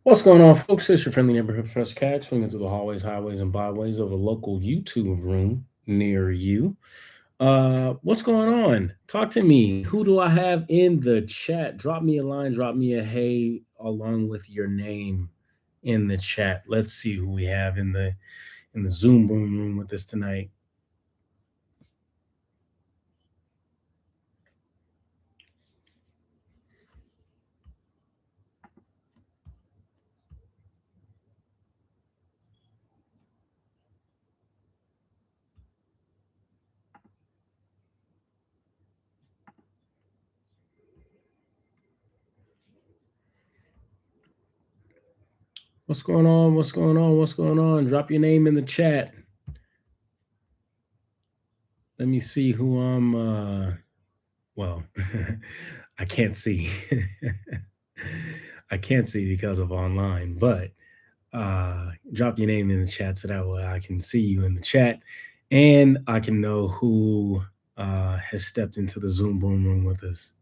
What's going on, folks? It's your friendly neighborhood Fresh Cat, swinging through the hallways, highways, and byways of a local YouTube room near you. What's going on? Talk to me. Who do I have in the chat? Drop me a line, drop me a hey, along with your name in the chat. Let's see who we have in the Zoom boom room with us tonight. What's going on? What's going on? What's going on? Drop your name in the chat. Let me see who I'm well, I can't see. I can't see because of online, but drop your name in the chat so that way I can see you in the chat and I can know who has stepped into the Zoom boom room with us.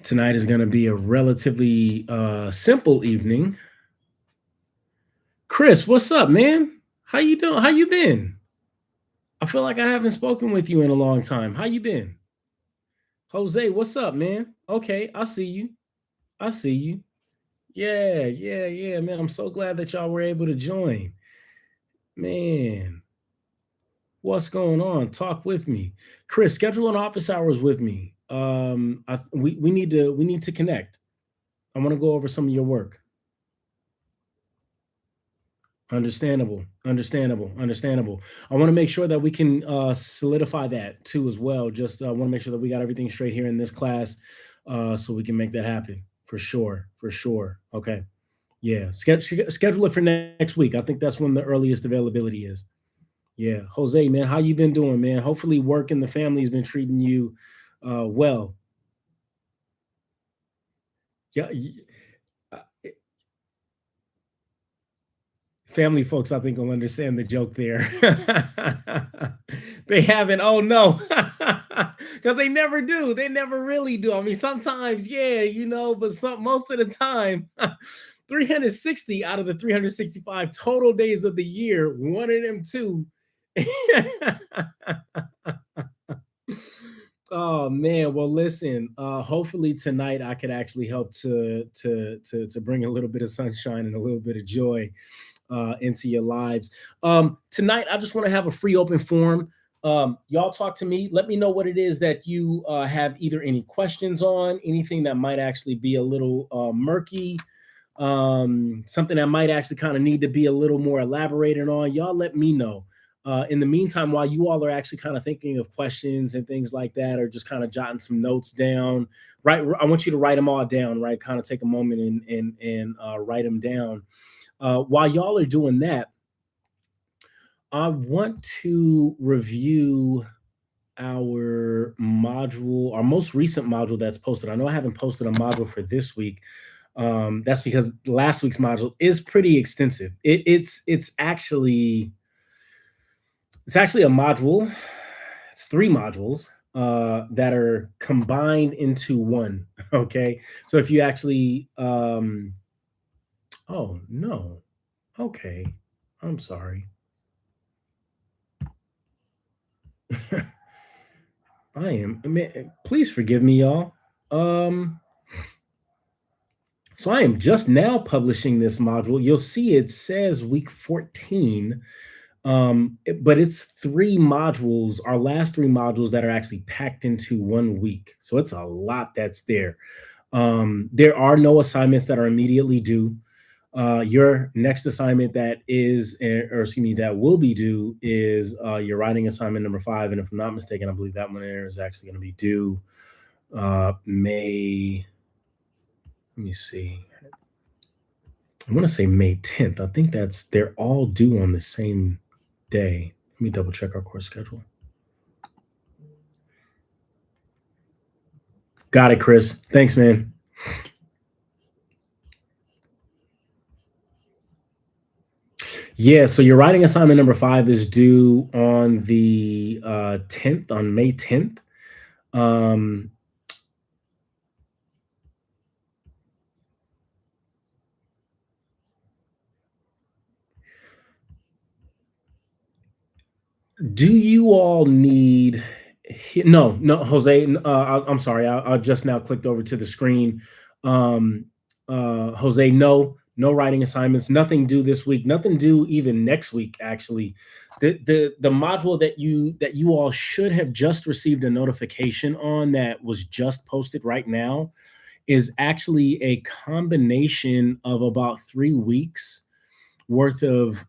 Tonight is going to be a relatively simple evening. Chris, what's up, man? How you doing? How you been? I feel like I haven't spoken with you in a long time. How you been? Jose, what's up, man? Okay, I see you. I see you. Yeah, man. I'm so glad that y'all were able to join. Man, what's going on? Talk with me. Chris, schedule an office hours with me. We need to connect. I want to go over some of your work. Understandable. I want to make sure that we can solidify that too as well. Just want to make sure that we got everything straight here in this class, so we can make that happen for sure. For sure. Okay. Yeah. Schedule it for next week. I think that's when the earliest availability is. Yeah. Jose, man, how you been doing, man? Hopefully work and the family's been treating you well. Yeah. Uh, Family folks, I think, will understand the joke there. They haven't. Oh no, because they never do. They never really do. I mean, sometimes, yeah, but most of the time, 360 out of the 365 total days of the year, one of them two. Oh man, well listen, hopefully tonight I could actually help to bring a little bit of sunshine and a little bit of joy into your lives. Tonight, I just want to have a free open forum. Y'all talk to me. Let me know what it is that you have either any questions on, anything that might actually be a little murky, something that might actually kind of need to be a little more elaborated on. Y'all let me know. In the meantime, while you all are actually kind of thinking of questions and things like that, or just kind of jotting some notes down, right? I want you to write them all down, right? Kind of take a moment and write them down. While y'all are doing that, I want to review our most recent module that's posted. I know I haven't posted a module for this week. That's because last week's module is pretty extensive. It's actually a module. It's three modules that are combined into one. Okay, so if you actually, oh no, okay, I'm sorry. Please forgive me, y'all. Um, so I am just now publishing this module. You'll see it says week 14, but it's three modules, our last three modules that are actually packed into 1 week. So it's a lot that's there. There are no assignments that are immediately due. Your next assignment that will be due is your writing assignment number 5. And if I'm not mistaken, I believe that one is actually going to be due May. Let me see. I want to say May 10th. I think they're all due on the same day. Let me double check our course schedule. Got it, Chris. Thanks, man. Yeah, so your writing assignment number 5 is due on the 10th, on May 10th. Um, Do you all need no, no, Jose, I'm sorry. I just now clicked over to the screen. Um, Jose, no, no writing assignments, nothing due this week, nothing due even next week, actually. The module that you all should have just received a notification on that was just posted right now is actually a combination of about 3 weeks worth of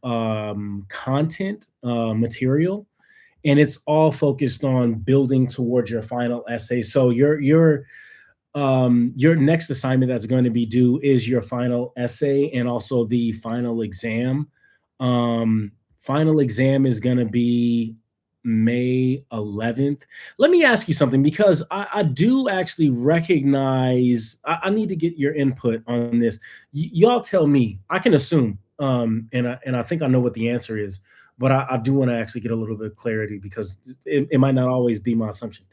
content material, and it's all focused on building towards your final essay. So your next assignment that's going to be due is your final essay and also the final exam. Final exam is going to be May 11th. Let me ask you something because I do actually recognize, I need to get your input on this. Y'all tell me, I can assume, and I think I know what the answer is, but I do want to actually get a little bit of clarity because it might not always be my assumption.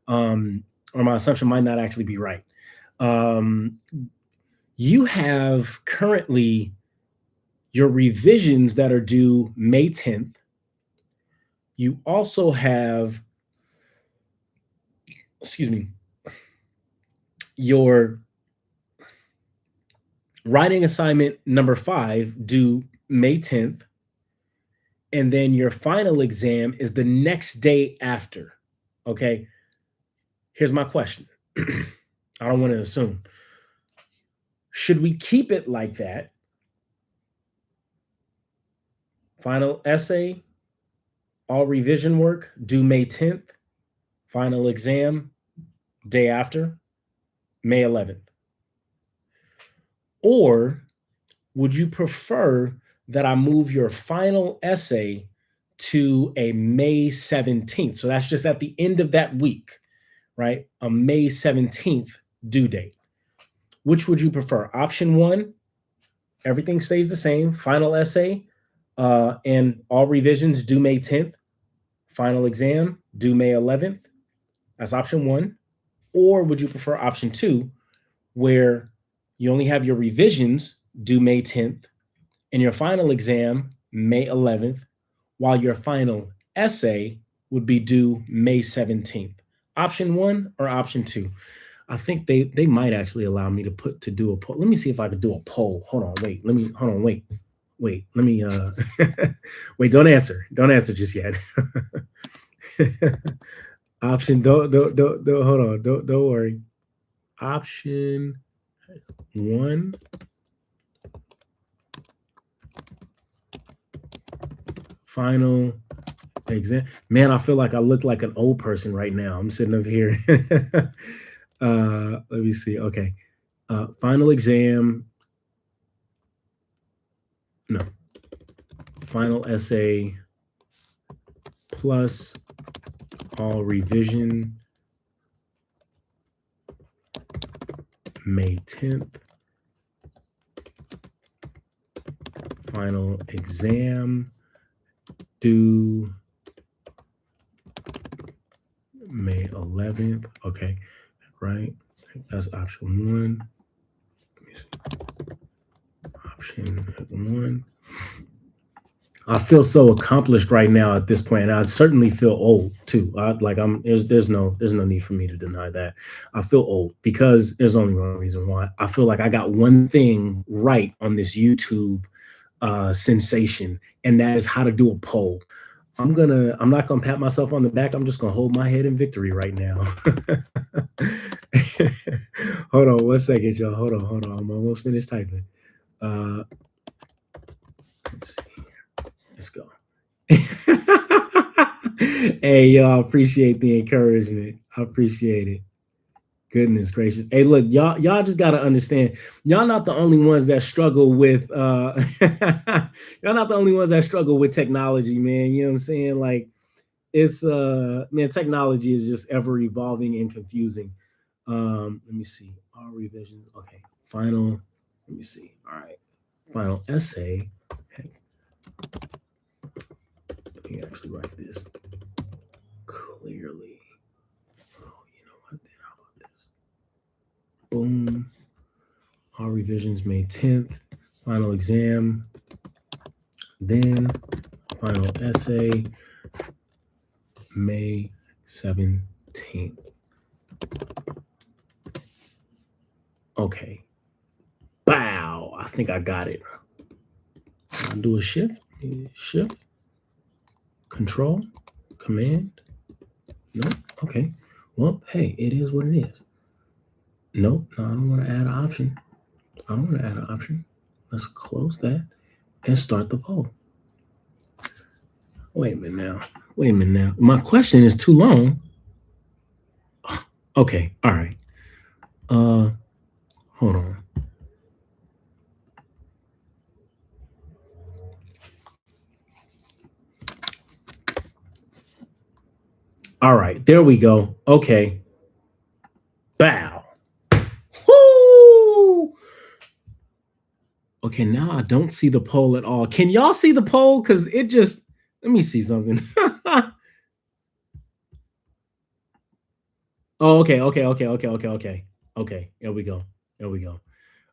Or my assumption might not actually be right. Um, you have currently your revisions that are due May 10th. You also have, excuse me, your writing assignment number 5 due May 10th. And then your final exam is the next day after. Okay. Here's my question. I don't want to assume. Should we keep it like that? Final essay, all revision work due May 10th, final exam day after, May 11th. Or would you prefer that I move your final essay to a May 17th? So that's just at the end of that week, right? A May 17th due date. Which would you prefer? Option 1, everything stays the same, final essay and all revisions due May 10th, final exam due May 11th. That's option 1. Or would you prefer option 2, where you only have your revisions due May 10th and your final exam May 11th, while your final essay would be due May 17th? Option 1 or option 2? I think they might actually allow me to do a poll. Let me see if I could do a poll. Hold on, wait. Let me wait, don't answer. Don't answer just yet. Option don't hold on. Don't worry. Option 1. Final exam. Man, I feel like I look like an old person right now. I'm sitting up here. Let me see. Okay. Final exam. No. Final essay plus all revision May 10th. Final exam due May 11th. Okay, right. That's option 1. Option 1. I feel so accomplished right now at this point, and I certainly feel old too. There's no need for me to deny that. I feel old because there's only one reason why. I feel like I got one thing right on this YouTube sensation, and that is how to do a poll. I'm not gonna pat myself on the back. I'm just gonna hold my head in victory right now. Hold on 1 second, y'all. Hold on. I'm almost finished typing. Let's see. Let's go. Hey, y'all, appreciate the encouragement. I appreciate it. Goodness gracious. Hey, look, y'all just gotta understand, y'all not the only ones that struggle with y'all not the only ones that struggle with technology, man. You know what I'm saying? Like, it's man, technology is just ever evolving and confusing. Let me see. All revisions. Okay. Final. Let me see. All right. Final essay. Heck. Let me actually write this clearly. Oh, you know what? Then how about this? Boom. All revisions May 10th. Final exam. Then final essay May 17th. Okay. Bow. I think I got it. I'll do a shift, control, command. No. Okay. Well, hey, it is what it is. Nope. No, I don't want to add an option. I don't want to add an option. Let's close that and start the poll. Wait a minute now. Wait a minute now. My question is too long. Okay. All right. Hold on. All right. There we go. Okay. Bow. Woo! Okay, now I don't see the poll at all. Can y'all see the poll? Because it just, let me see something. Oh, okay. Okay, there we go.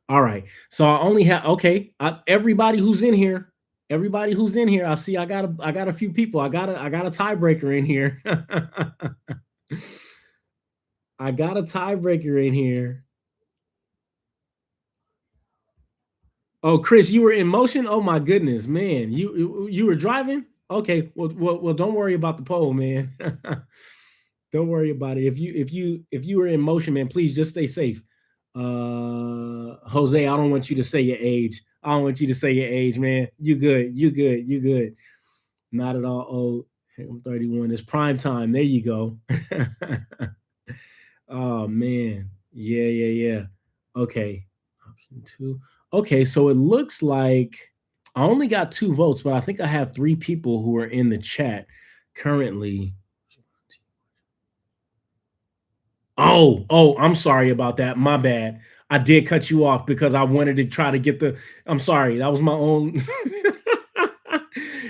All right. So I only have, okay, everybody who's in here, I see I got a few people. I got a tiebreaker in here. I got a tiebreaker in here. Oh, Chris, you were in motion? Oh my goodness, man. You were driving? Okay. Well, don't worry about the poll, man. Don't worry about it. If you were in motion, man, please just stay safe. Jose, I don't want you to say your age. I don't want you to say your age, man. You good. Not at all old. I'm 31. It's prime time. There you go. Oh man. Yeah. Okay. Option 2. Okay, so it looks like I only got 2 votes, but I think I have 3 people who are in the chat currently. Oh, I'm sorry about that. My bad. I did cut you off because I wanted to try to get the. I'm sorry. That was my own.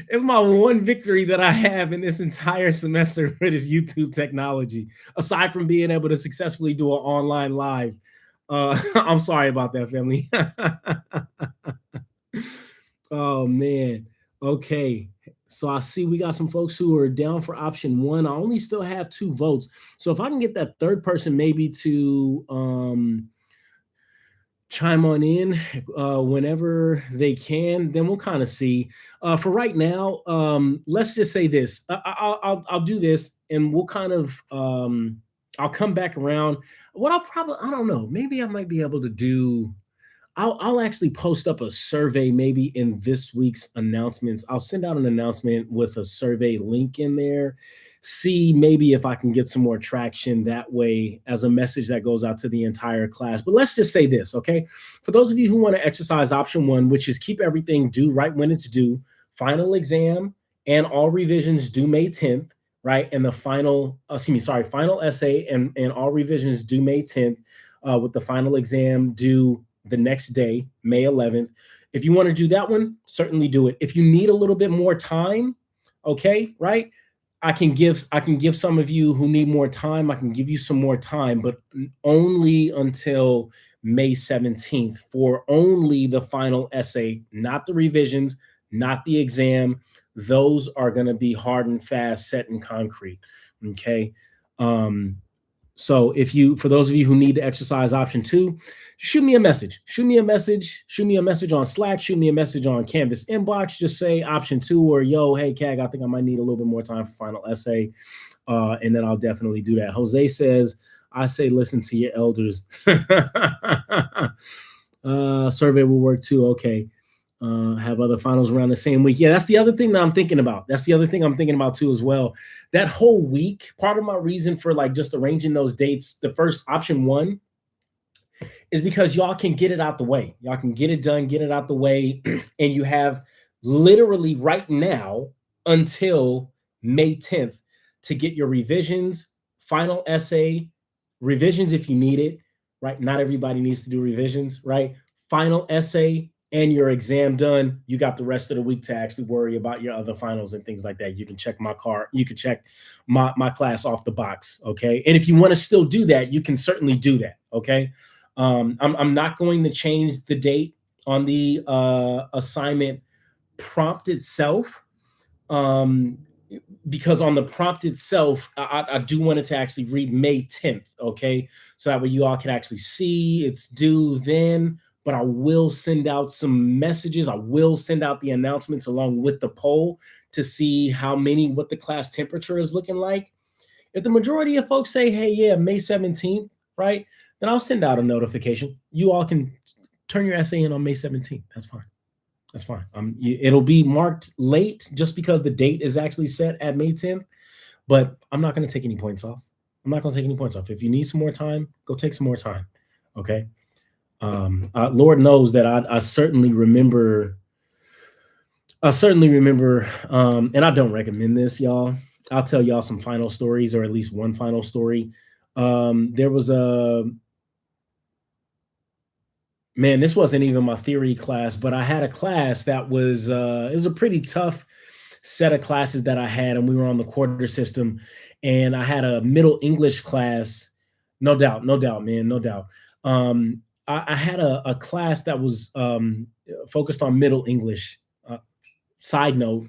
It's my one victory that I have in this entire semester for this YouTube technology, aside from being able to successfully do an online live. I'm sorry about that, family. Oh man. Okay. So I see we got some folks who are down for option 1. I only still have 2 votes. So if I can get that third person maybe to chime on in whenever they can, then we'll kind of see. For right now, let's just say this. I'll do this, and we'll kind of I'll come back around. What I don't know. Maybe I might be able to do. I'll actually post up a survey maybe in this week's announcements. I'll send out an announcement with a survey link in there. See maybe if I can get some more traction that way as a message that goes out to the entire class. But let's just say this, okay? For those of you who want to exercise option 1, which is keep everything due right when it's due, final exam and all revisions due May 10th, right? And the final essay and all revisions due May 10th, with the final exam due the next day, May 11th. If you want to do that one, certainly do it. If you need a little bit more time, okay, right? I can give some of you who need more time, I can give you some more time, but only until May 17th for only the final essay, not the revisions, not the exam. Those are going to be hard and fast, set in concrete. Okay. So for those of you who need to exercise option 2, shoot me a message. Shoot me a message on Slack. Shoot me a message on Canvas inbox. Just say option 2 or yo, hey, CAG, I think I might need a little bit more time for final essay. And then I'll definitely do that. Jose says, I say listen to your elders. Survey will work too. Okay. Have other finals around the same week. Yeah, that's the other thing that I'm thinking about. That's the other thing I'm thinking about too as well. That whole week, part of my reason for like just arranging those dates, the first option 1, is because y'all can get it out the way. Y'all can get it done, get it out the way, and you have literally right now until May 10th to get your revisions, final essay, revisions if you need it, right? Not everybody needs to do revisions, right? Final essay, and your exam done. You got the rest of the week to actually worry about your other finals and things like that. You can check my card. You can check my class off the box. Okay. And if you want to still do that, you can certainly do that. Okay. I'm not going to change the date on the assignment prompt itself. because on the prompt itself, I do want it to actually read May 10th, okay? So that way you all can actually see it's due then, but I will send out some messages. I will send out the announcements along with the poll to see what the class temperature is looking like. If the majority of folks say, hey, yeah, May 17th, right? Then I'll send out a notification. You all can turn your essay in on May 17th. That's fine. That's fine. It'll be marked late just because the date is actually set at May 10th, but I'm not going to take any points off. I'm not going to take any points off. If you need some more time, go take some more time. Okay. Lord knows that I certainly remember. And I don't recommend this, y'all. I'll tell y'all some final stories, or at least one final story. There was a Man, this wasn't even my theory class, but I had a class that was it was a pretty tough set of classes that I had, and we were on the quarter system, and I had a middle English class. No doubt, man, no doubt. I had a class that was focused on Middle English. Side note,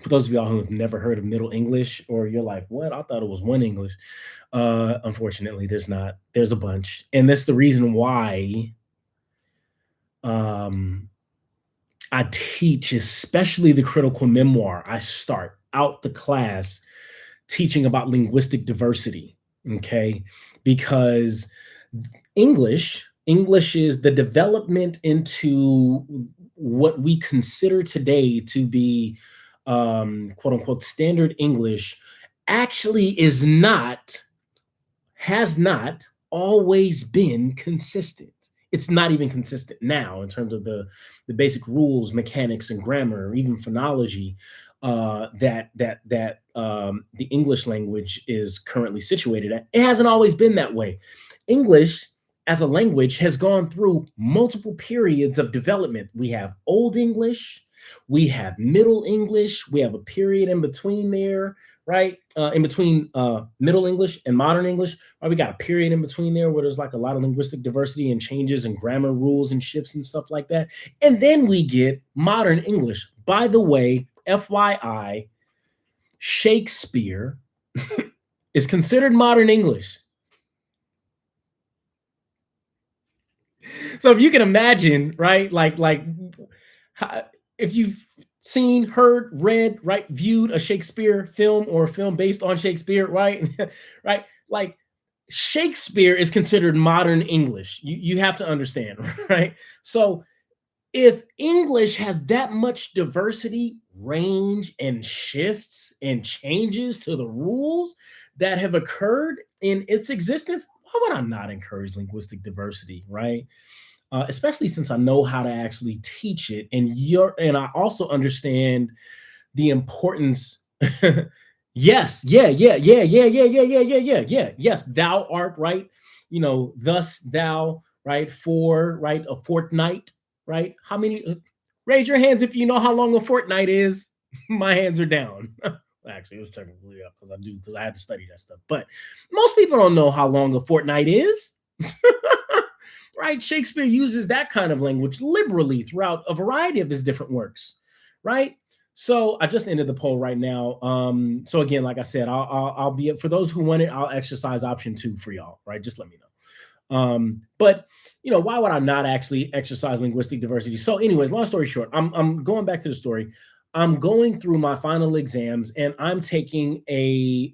for those of y'all who have never heard of Middle English, or you're like, what? I thought it was one English. Unfortunately, there's not. There's a bunch, and that's the reason why um, I teach, especially the critical memoir. I start out the class teaching about linguistic diversity, okay? Because English is the development into what we consider today to be quote unquote standard English actually has not always been consistent. It's not even consistent now in terms of the basic rules, mechanics, and grammar, or even phonology that the English language is currently situated at. It hasn't always been that way. English as a language has gone through multiple periods of development. We have Old English, we have Middle English, we have a period in between there, right? In between Middle English and Modern English, right? We got a period in between there where there's like a lot of linguistic diversity and changes and grammar rules and shifts and stuff like that. And then we get Modern English. By the way, FYI, Shakespeare is considered Modern English. So if you can imagine, right, if you've seen, heard, read, right, viewed a Shakespeare film or a film based on Shakespeare, right, right, like Shakespeare is considered modern English. You have to understand, right? So if English has that much diversity, range, and shifts and changes to the rules that have occurred in its existence, why would I not encourage linguistic diversity, right? Especially since I know how to actually teach it, and I also understand the importance. Yes, yeah. Yes, thou art right. Thus thou right for right a fortnight, right? How many? Raise your hands if you know how long a fortnight is. My hands are down. Actually, it was technically up because I had to study that stuff. But most people don't know how long a fortnight is. Right? Shakespeare uses that kind of language liberally throughout a variety of his different works, right? So I just ended the poll right now. So again, like I said, I'll be for those who want it, I'll exercise option 2 for y'all, right? Just let me know. But why would I not actually exercise linguistic diversity? So, anyways, long story short, I'm going back to the story. I'm going through my final exams, and I'm taking a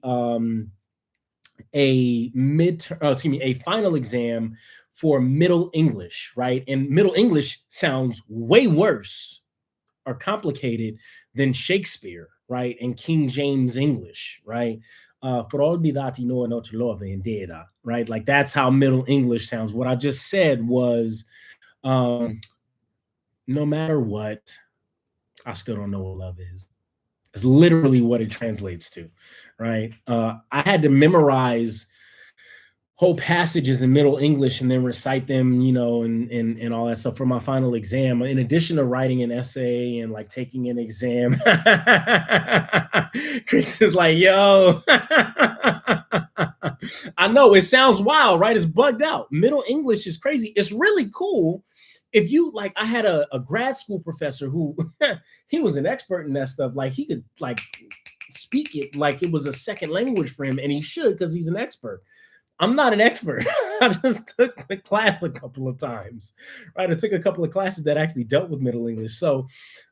final exam for Middle English, right? And Middle English sounds way worse or complicated than Shakespeare, right? And King James English, right? For all bidati no no to love indeda, right? Like that's how Middle English sounds. What I just said was, no matter what, I still don't know what love is. It's literally what it translates to, right? I had to memorize whole passages in Middle English and then recite them, and all that stuff for my final exam. In addition to writing an essay and like taking an exam, Chris is like, "Yo, I know it sounds wild, right? It's bugged out. Middle English is crazy. It's really cool." If you like, I had a grad school professor who he was an expert in that stuff. Like he could like speak it like it was a second language for him, and he should because he's an expert. I'm not an expert. I just took the class a couple of times, right? I took a couple of classes that actually dealt with Middle English. So,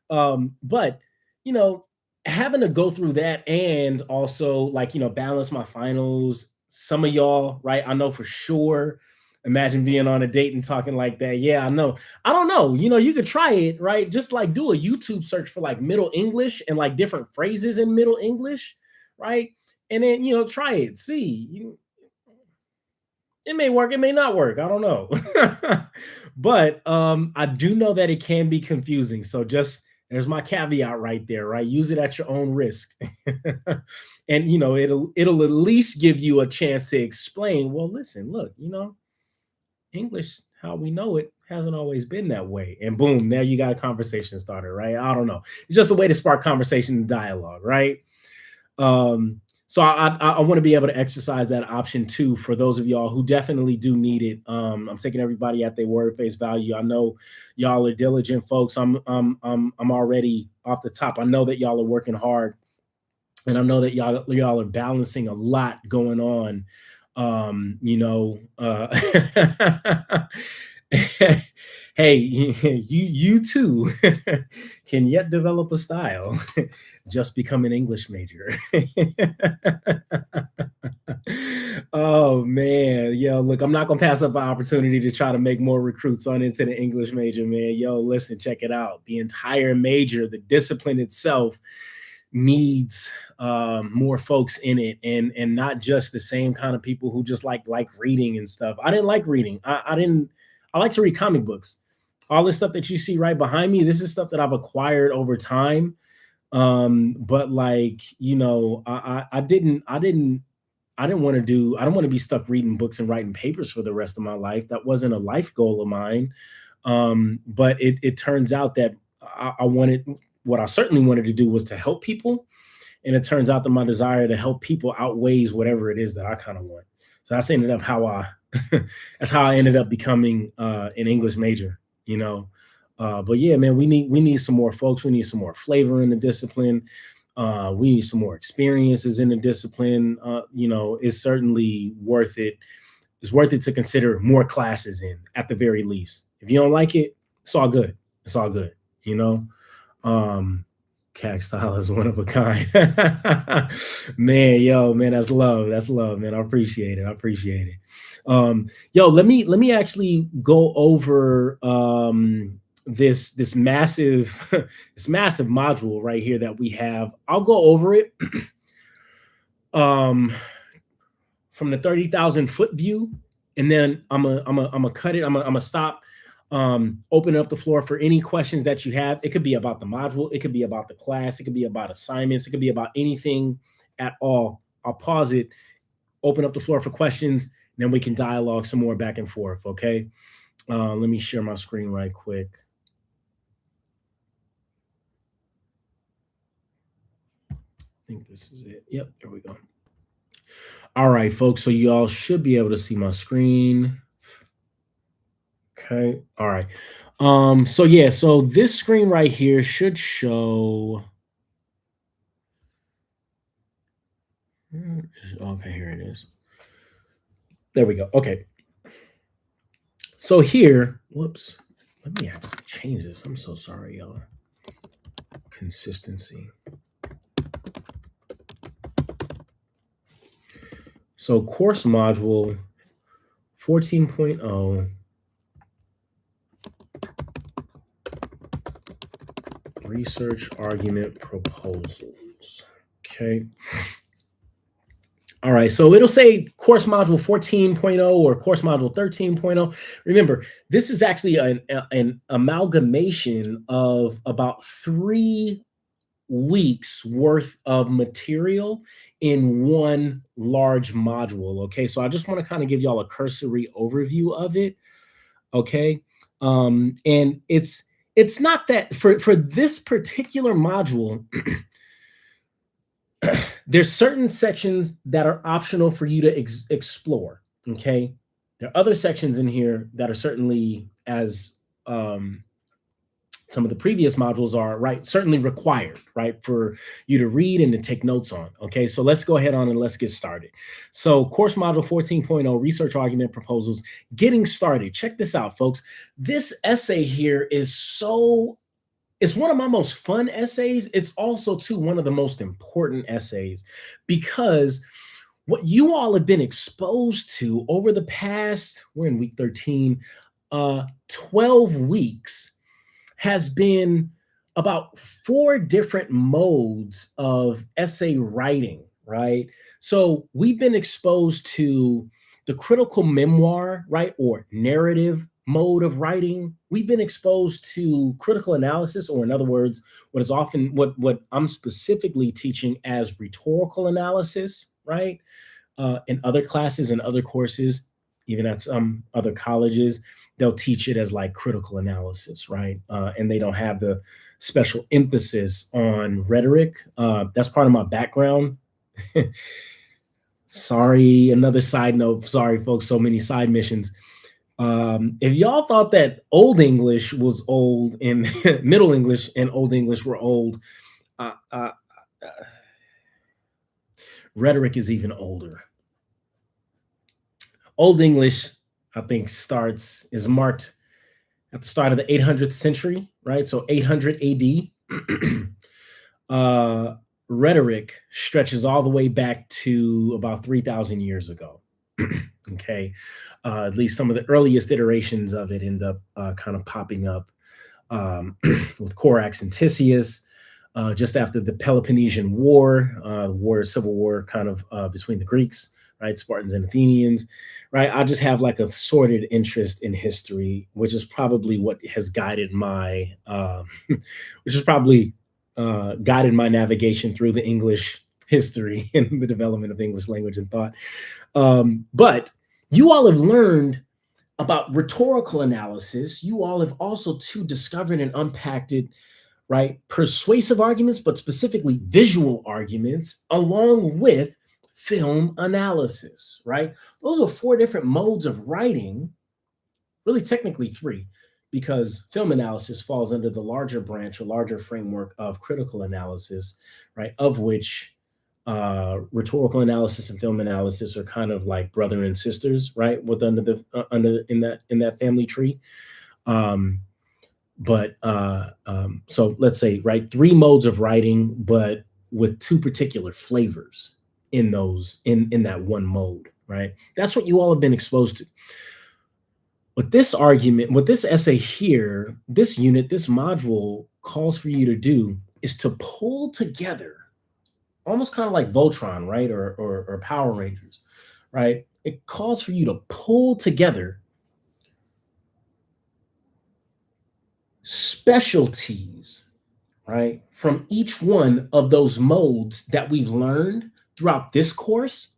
but you know, having to go through that and also like balance my finals. Some of y'all, right? I know for sure. Imagine being on a date and talking like that. Yeah, I know. I don't know. You could try it, right? Just like do a YouTube search for like Middle English and like different phrases in Middle English, right? And then try it. See, it may work, it may not work. I don't know. But I do know that it can be confusing. So just there's my caveat right there, right? Use it at your own risk. And it'll at least give you a chance to explain, well, listen, look, English, how we know it, hasn't always been that way. And boom, now you got a conversation started, right? I don't know. It's just a way to spark conversation and dialogue, right? So I want to be able to exercise that option too for those of y'all who definitely do need it. I'm taking everybody at their word face value. I know y'all are diligent folks. I'm already off the top. I know that y'all are working hard, and I know that y'all are balancing a lot going on. Hey, you too can yet develop a style. Just become an English major. Oh man, yo, look, I'm not gonna pass up an opportunity to try to make more recruits on into the English major, man. Yo, listen, check it out. The entire major, the discipline itself, needs more folks in it, and not just the same kind of people who just like reading and stuff. I didn't like reading. I didn't. I like to read comic books. All this stuff that you see right behind me, this is stuff that I've acquired over time. But like I didn't want to do. I don't want to be stuck reading books and writing papers for the rest of my life. That wasn't a life goal of mine. But it turns out that I wanted, what I certainly wanted to do was to help people. And it turns out that my desire to help people outweighs whatever it is that I kind of want. So that's ended up how I that's how I ended up becoming an English major, you know. But yeah, man, we need some more folks. We need some more flavor in the discipline. We need some more experiences in the discipline. It's certainly worth it. It's worth it to consider more classes in at the very least. If you don't like it, it's all good. It's all good, you know. Um, CAC style is one of a kind. Man, yo, man, that's love. That's love, man. I appreciate it. I appreciate it. Yo, let me actually go over this massive this massive module right here that we have. I'll go over it um from the 30,000 foot view, and then I'm a cut it. I'm a stop. Open up the floor for any questions that you have. It could be about the module, it could be about the class, it could be about assignments, it could be about anything at all. I'll pause it, open up the floor for questions, then we can dialogue some more back and forth. Okay. Let me share my screen right quick. I think this is it. Yep, there we go. All right, folks. So you all should be able to see my screen. Okay. All right. So yeah, so this screen right here should show. Okay, here it is. There we go. Okay. So here, whoops. Let me actually change this. I'm so sorry, y'all. Consistency. So course module 14.0. Research argument proposals. Okay. All right, so it'll say course module 14.0 or course module 13.0. Remember, this is actually an amalgamation of about 3 weeks worth of material in one large module. Okay, so I just want to kind of give y'all a cursory overview of it. Okay, and it's not that for this particular module. There's certain sections that are optional for you to explore. Okay, there are other sections in here that are certainly as some of the previous modules are, right, certainly required, right, for you to read and to take notes on. Okay, so let's go ahead on and let's get started. So course module 14.0, research argument proposals, getting started. Check this out, folks. This essay here is it's one of my most fun essays. It's also too one of the most important essays, because what you all have been exposed to over the past, we're in week 13, 12 weeks, has been about 4 different modes of essay writing, right? So we've been exposed to the critical memoir, right, or narrative mode of writing. We've been exposed to critical analysis, or in other words, what is often what I'm specifically teaching as rhetorical analysis, right? In other classes and other courses, even at some other colleges, they'll teach it as like critical analysis, right? And they don't have the special emphasis on rhetoric. That's part of my background. Sorry, another side note. Sorry, folks, so many side missions. If y'all thought that Old English was old and Middle English and Old English were old, uh, uh, rhetoric is even older. Old English, I think, is marked at the start of the 800th century, right? So 800 AD. Rhetoric stretches all the way back to about 3,000 years ago. Okay. At least some of the earliest iterations of it end up kind of popping up with Corax and Tisius, just after the Peloponnesian War, civil war kind of between the Greeks, right? Spartans and Athenians, right? I just have like a sordid interest in history, which is probably what has guided my, which is probably guided my navigation through the English history and the development of English language and thought. But you all have learned about rhetorical analysis. You all have also too discovered and unpacked it, right? Persuasive arguments, but specifically visual arguments, along with film analysis, right? Those are 4 different modes of writing, really technically 3, because film analysis falls under the larger branch or larger framework of critical analysis, right? Of which rhetorical analysis and film analysis are kind of like brother and sisters, right? With under the under in that family tree. So let's say, right, 3 modes of writing, but with 2 particular flavors in that one mode, right? That's what you all have been exposed to. What this essay here, this unit, this module calls for you to do is to pull together, almost kind of like Voltron, right? Or Power Rangers, right? It calls for you to pull together specialties, right, from each one of those modes that we've learned throughout this course.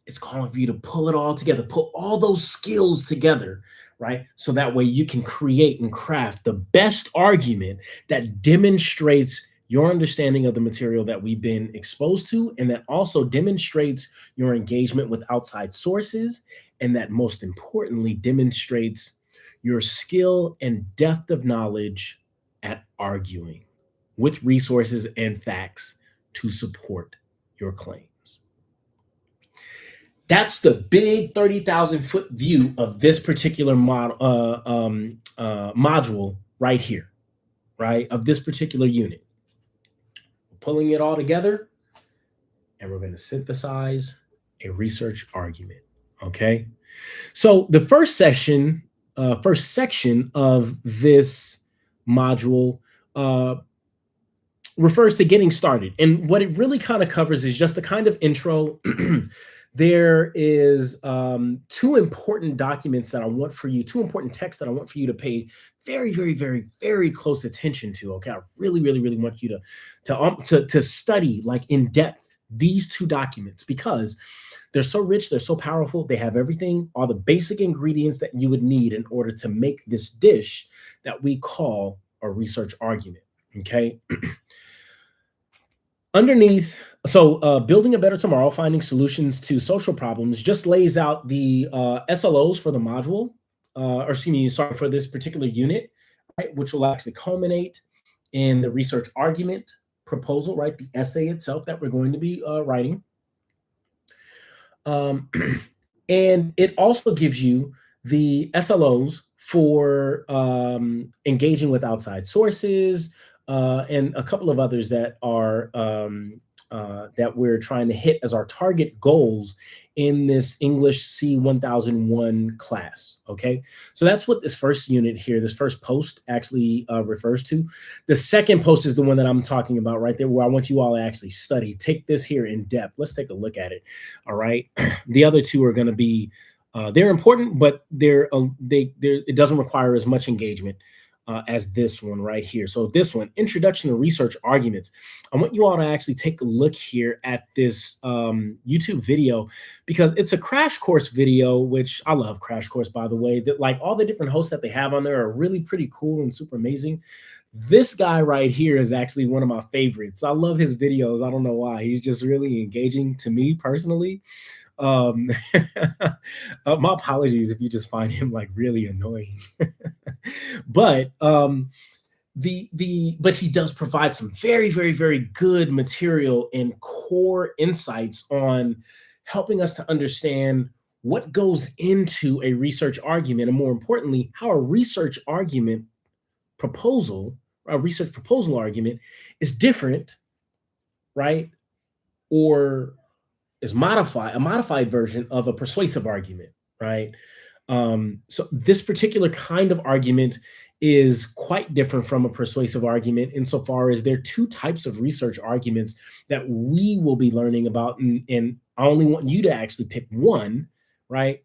It's calling for you to pull it all together, put all those skills together, right? So that way you can create and craft the best argument that demonstrates your understanding of the material that we've been exposed to, and that also demonstrates your engagement with outside sources, and that most importantly demonstrates your skill and depth of knowledge at arguing with resources and facts to support your claims. That's the big 30,000-foot view of this particular module right here, right? Of this particular unit. We're pulling it all together, and we're going to synthesize a research argument, okay? So the first section of this module refers to getting started. And what it really kind of covers is just the kind of intro. There is 2 important documents that I want for you, 2 important texts that I want for you to pay very, very, very, very close attention to. Okay, I really, really, really want you to study like in depth these 2 documents, because they're so rich, they're so powerful, they have everything, all the basic ingredients that you would need in order to make this dish that we call a research argument. Okay. Underneath, Building a Better Tomorrow, Finding Solutions to Social Problems just lays out the SLOs for the module, for this particular unit, right, which will actually culminate in the research argument proposal, right, the essay itself that we're going to be writing. Um, and it also gives you the SLOs for engaging with outside sources and a couple of others that we're trying to hit as our target goals in this English C1001 class. Okay, so that's what this first unit here, this first post actually refers to. The second post is the one that I'm talking about right there, where I want you all to actually study. Take this here in depth. Let's take a look at it. All right, the other two are going to be they're important, but it doesn't require as much engagement as this one right here. So this one, Introduction to Research Arguments. I want you all to actually take a look here at this YouTube video because it's a crash course video, which I love crash course, by the way, that like all the different hosts that they have on there are really pretty cool and super amazing. This guy right here is actually one of my favorites. I love his videos. I don't know why. He's just really engaging to me personally. Um, my apologies if you just find him like really annoying. but but he does provide some very, very, very good material and core insights on helping us to understand what goes into a research argument, and more importantly, how a research argument proposal, a research proposal argument is different, right? Or is a modified version of a persuasive argument, right? So this particular kind of argument is quite different from a persuasive argument insofar as there are two types of research arguments that we will be learning about, and I only want you to actually pick one, right?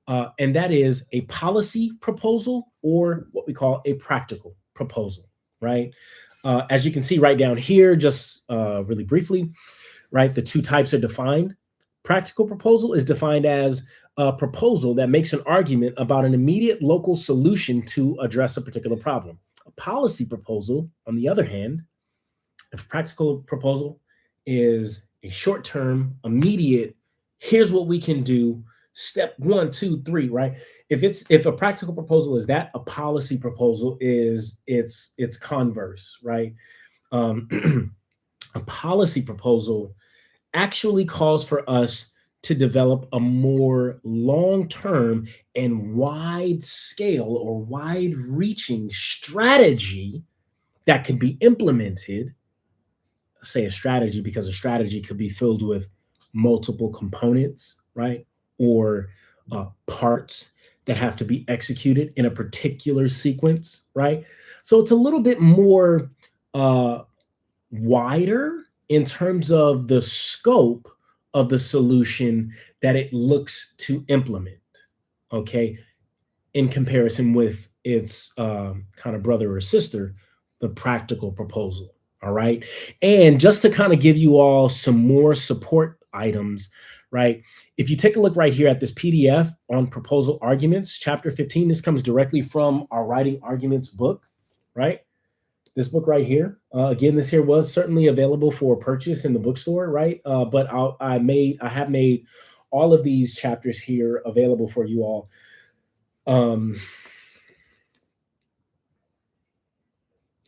And that is a policy proposal or what we call a practical proposal, right? As you can see right down here, just really briefly, right? The two types are defined. Practical proposal is defined as a proposal that makes an argument about an immediate local solution to address a particular problem. A policy proposal, on the other hand, a practical proposal is a short term, immediate, here's what we can do, step 1, 2, 3, right? If a practical proposal is that, a policy proposal is its converse, right? A policy proposal actually calls for us to develop a more long-term and wide scale or wide-reaching strategy that can be implemented. Say a strategy because a strategy could be filled with multiple components, right? Or parts that have to be executed in a particular sequence, right? So it's a little bit more wider in terms of the scope of the solution that it looks to implement, okay, in comparison with its kind of brother or sister, the practical proposal. All right. And just to kind of give you all some more support items, right? If you take a look right here at this PDF on proposal arguments, chapter 15, this comes directly from our writing arguments book, right? This book right here. Again, this here was certainly available for purchase in the bookstore, right? But I have made all of these chapters here available for you all.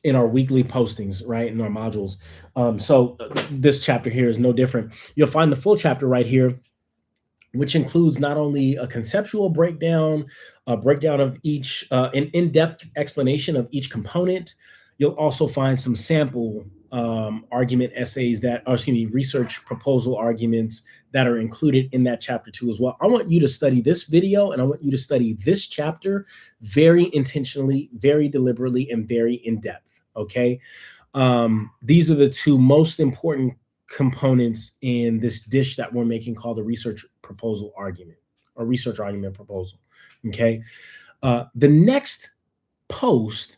In our weekly postings, right, in our modules. So this chapter here is no different. You'll find the full chapter right here, which includes not only a conceptual breakdown, a breakdown of each, an in-depth explanation of each component. You'll also find some sample argument essays research proposal arguments that are included in that chapter too as well. I want you to study this video and I want you to study this chapter very intentionally, very deliberately, and very in depth. Okay. These are the two most important components in this dish that we're making called the research proposal argument or research argument proposal. Okay. The next post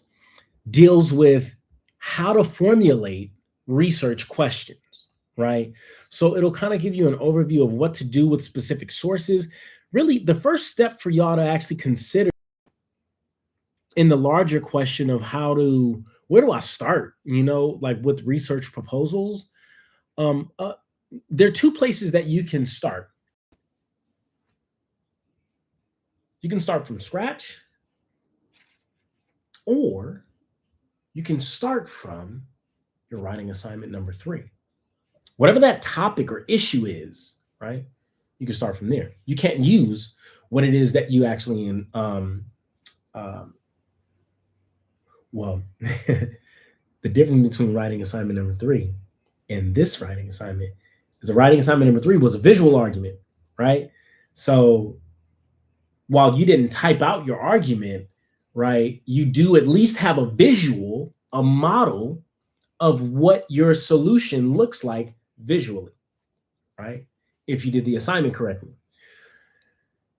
deals with how to formulate research questions, right? So it'll kind of give you an overview of what to do with specific sources. Really, the first step for y'all to actually consider in the larger question of where do I start, like with research proposals? There are two places that you can start. You can start from scratch, or you can start from your writing assignment number 3. Whatever that topic or issue is, right? You can start from there. You can't use what it is that you actually um, well, the difference between writing assignment number 3 and this writing assignment is the writing assignment number 3 was a visual argument, right? So while you didn't type out your argument, right, you do at least have a visual, a model of what your solution looks like visually, right? If you did the assignment correctly.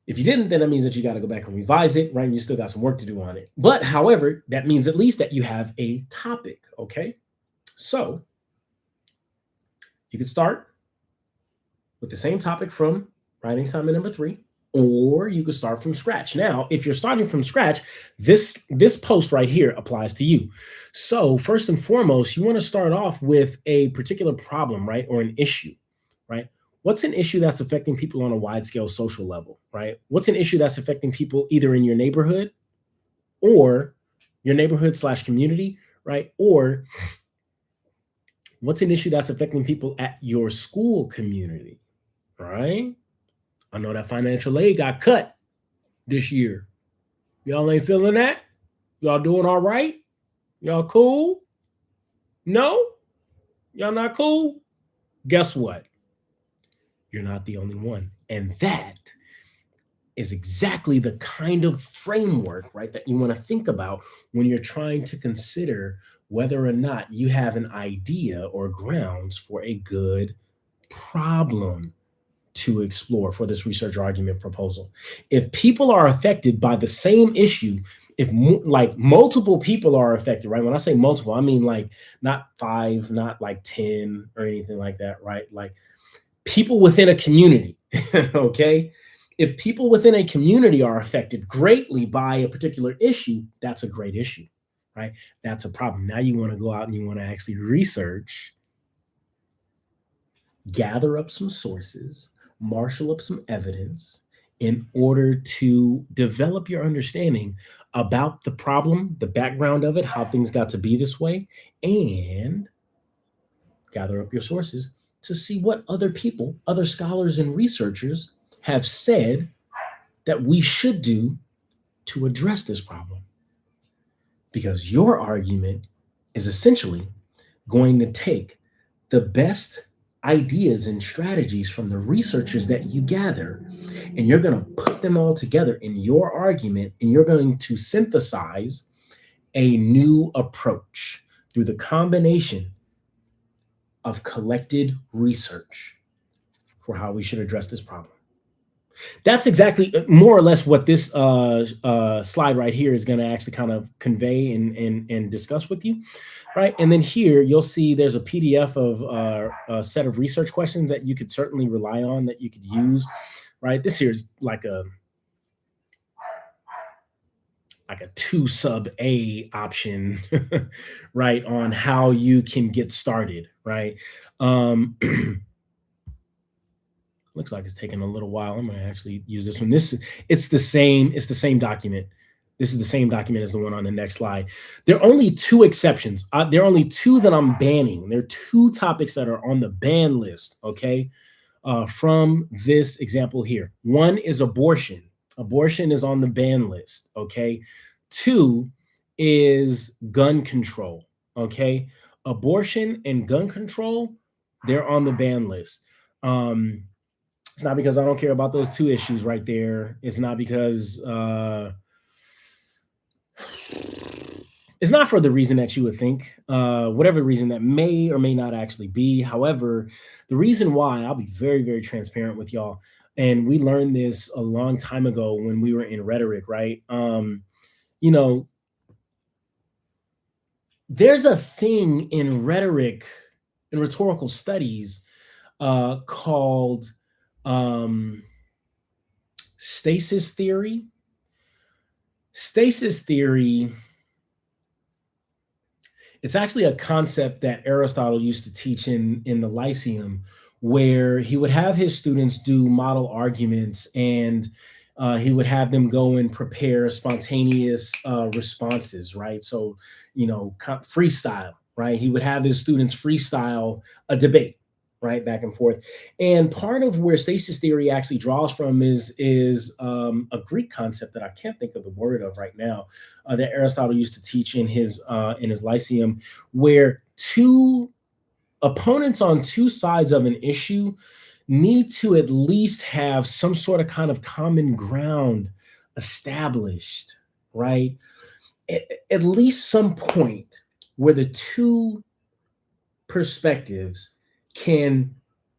If you didn't, then that means that you got to go back and revise it, right? And you still got some work to do on it. But however, that means at least that you have a topic, okay? So you could start with the same topic from writing assignment number 3, or you could start from scratch. Now, if you're starting from scratch, this post right here applies to you. So first and foremost, you want to start off with a particular problem, right? Or an issue, right? What's an issue that's affecting people on a wide scale social level, right? What's an issue that's affecting people either in your neighborhood or your neighborhood slash community, right? Or what's an issue that's affecting people at your school community, right? I know that financial aid got cut this year. Y'all ain't feeling that? Y'all doing all right? Y'all cool? No? Y'all not cool? Guess what? You're not the only one. And that is exactly the kind of framework, right, that you want to think about when you're trying to consider whether or not you have an idea or grounds for a good problem to explore for this research argument proposal. If people are affected by the same issue, if like multiple people are affected, right? When I say multiple, I mean like not 5, not like 10 or anything like that, right? Like people within a community, okay? If people within a community are affected greatly by a particular issue, that's a great issue, right? That's a problem. Now you want to go out and you want to actually research, gather up some sources, marshal up some evidence in order to develop your understanding about the problem, the background of it, how things got to be this way, and gather up your sources to see what other people, other scholars and researchers have said that we should do to address this problem. Because your argument is essentially going to take the best ideas and strategies from the researchers that you gather, and you're going to put them all together in your argument, and you're going to synthesize a new approach through the combination of collected research for how we should address this problem. That's exactly more or less what this slide right here is going to actually kind of convey and discuss with you, right? And then here you'll see there's a PDF of a set of research questions that you could certainly rely on, that you could use, right? This here is like a 2 sub A option, right, on how you can get started, right? Looks like it's taking a little while. I'm going to actually use this one. It's the same document. This is the same document as the one on the next slide. There are only 2 exceptions. There are only 2 that I'm banning. There are 2 topics that are on the ban list, okay, from this example here. One is abortion. Abortion is on the ban list, okay? 2 is gun control, okay? Abortion and gun control, they're on the ban list. It's not because I don't care about those 2 issues right there. It's not because it's not for the reason that you would think, whatever reason that may or may not actually be. However, the reason why, I'll be very, very transparent with y'all. And we learned this a long time ago when we were in rhetoric, right? You know, there's a thing in rhetoric, in rhetorical studies, called stasis theory. Stasis theory, it's actually a concept that Aristotle used to teach in the Lyceum, where he would have his students do model arguments, and He would have them go and prepare spontaneous responses, right? So, freestyle, right? He would have his students freestyle a debate, right, back and forth. And part of where stasis theory actually draws from is a Greek concept that I can't think of the word of right now, that Aristotle used to teach in his Lyceum, where two opponents on two sides of an issue need to at least have some sort of kind of common ground established, right? At, at least some point where the two perspectives can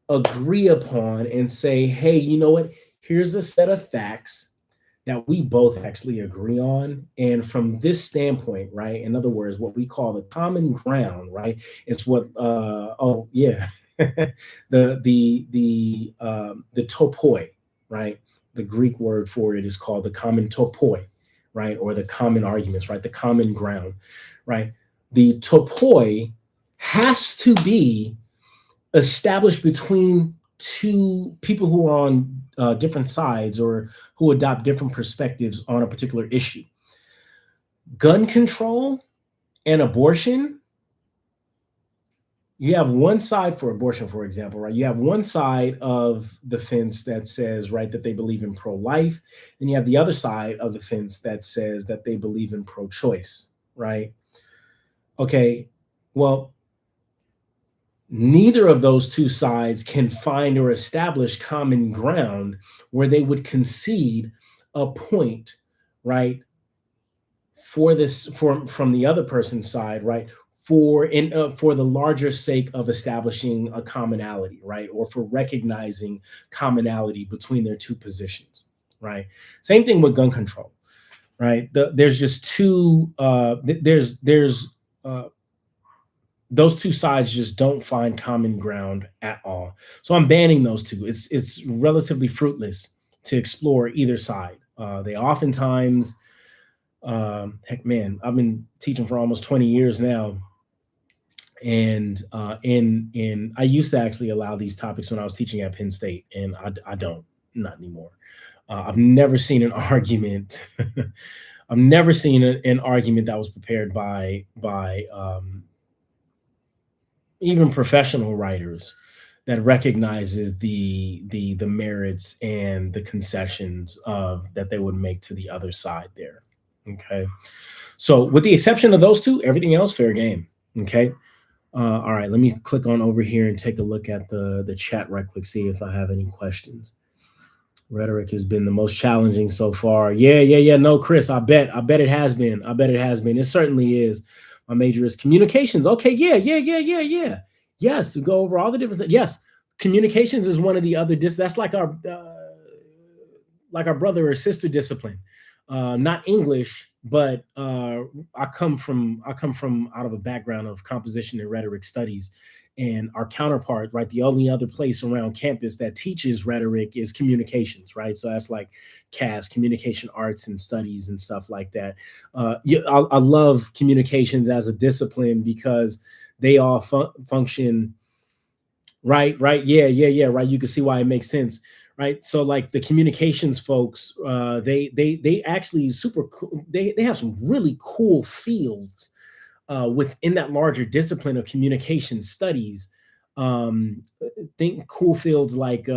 agree upon and say, hey, you know what? Here's a set of facts that we both actually agree on. And from this standpoint, right? In other words, what we call the common ground, right? It's what oh yeah. The topoi, right? The Greek word for it is called the common topoi, right? Or the common arguments, right? The common ground, right? The topoi has to be established between two people who are on different sides or who adopt different perspectives on a particular issue. Gun control and abortion, you have one side for abortion, for example, right? You have one side of the fence that says, right, that they believe in pro life. And you have the other side of the fence that says that they believe in pro choice, right? Okay, well, neither of those two sides can find or establish common ground where they would concede a point, right, for this from the other person's side, right, for the larger sake of establishing a commonality, right, or for recognizing commonality between their two positions, right. Same thing with gun control, right. There's just two there's those two sides just don't find common ground at all. So I'm banning those two. It's relatively fruitless to explore either side. They oftentimes, heck, man, I've been teaching for almost 20 years now, and in I used to actually allow these topics when I was teaching at Penn State, and I don't, not anymore. I've never seen an argument. I've never seen an argument that was prepared by even professional writers that recognizes the merits and the concessions of that they would make to the other side there. Okay. So with the exception of those two, everything else fair game. Okay. All right, let me click on over here and take a look at the chat right quick, see if I have any questions. Rhetoric has been the most challenging so far. Yeah, yeah, yeah. No, Chris, I bet it has been. I bet it has been. It certainly is. My major is communications. Okay, yeah, yeah, yeah, yeah, yeah. Yes, to go over all the different. Yes, communications is one of the other that's like our brother or sister discipline. Not English, but I come from out of a background of composition and rhetoric studies, and our counterpart, right? The only other place around campus that teaches rhetoric is communications, right? So that's like CAS, communication arts and studies and stuff like that. Yeah, I love communications as a discipline because they all function. Right, right. Yeah, yeah, yeah, right. You can see why it makes sense. Right. So like the communications folks, they actually super cool. They have some really cool fields within that larger discipline of communication studies. Think cool fields like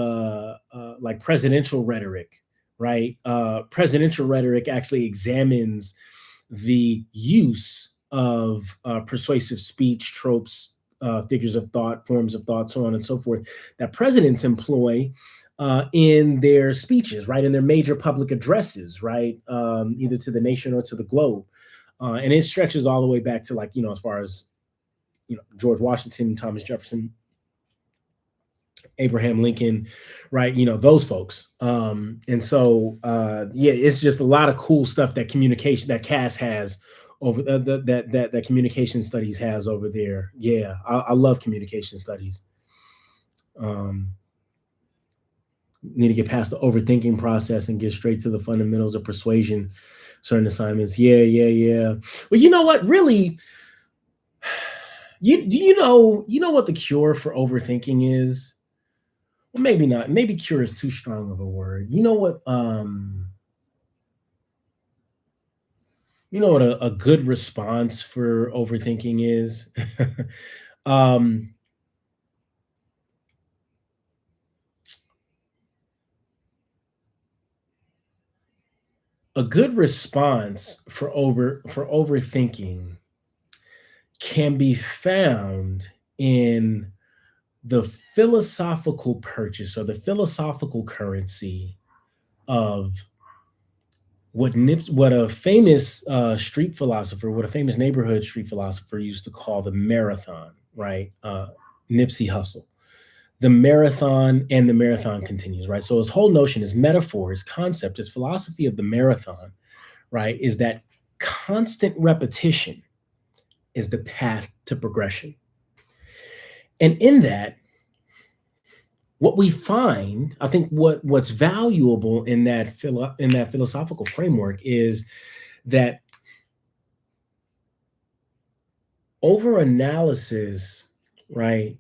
presidential rhetoric, right? Presidential rhetoric actually examines the use of persuasive speech tropes, figures of thought, forms of thought, so on and so forth, that presidents employ in their speeches, right, in their major public addresses, right, either to the nation or to the globe, and it stretches all the way back to like as far as George Washington, Thomas Jefferson, Abraham Lincoln, right? Those folks. And so yeah, it's just a lot of cool stuff that communication that CAS has over that communication studies has over there. Yeah, I love communication studies. Um, Need to get past the overthinking process and get straight to the fundamentals of persuasion. Certain assignments. Yeah, yeah, yeah. Well, you know what? Really, you know what the cure for overthinking is? Well, maybe not. Maybe cure is too strong of a word. You know what? You know what a good response for overthinking is? um, a good response for overthinking can be found in the philosophical purchase or the philosophical currency of what a famous street philosopher, what a famous neighborhood street philosopher used to call the marathon, right? Nipsey Hussle. The marathon and the marathon continues, right? So his whole notion, his metaphor, his concept, his philosophy of the marathon, right, is that constant repetition is the path to progression. And in that, what we find, I think what's valuable in in that philosophical framework is that over analysis, right,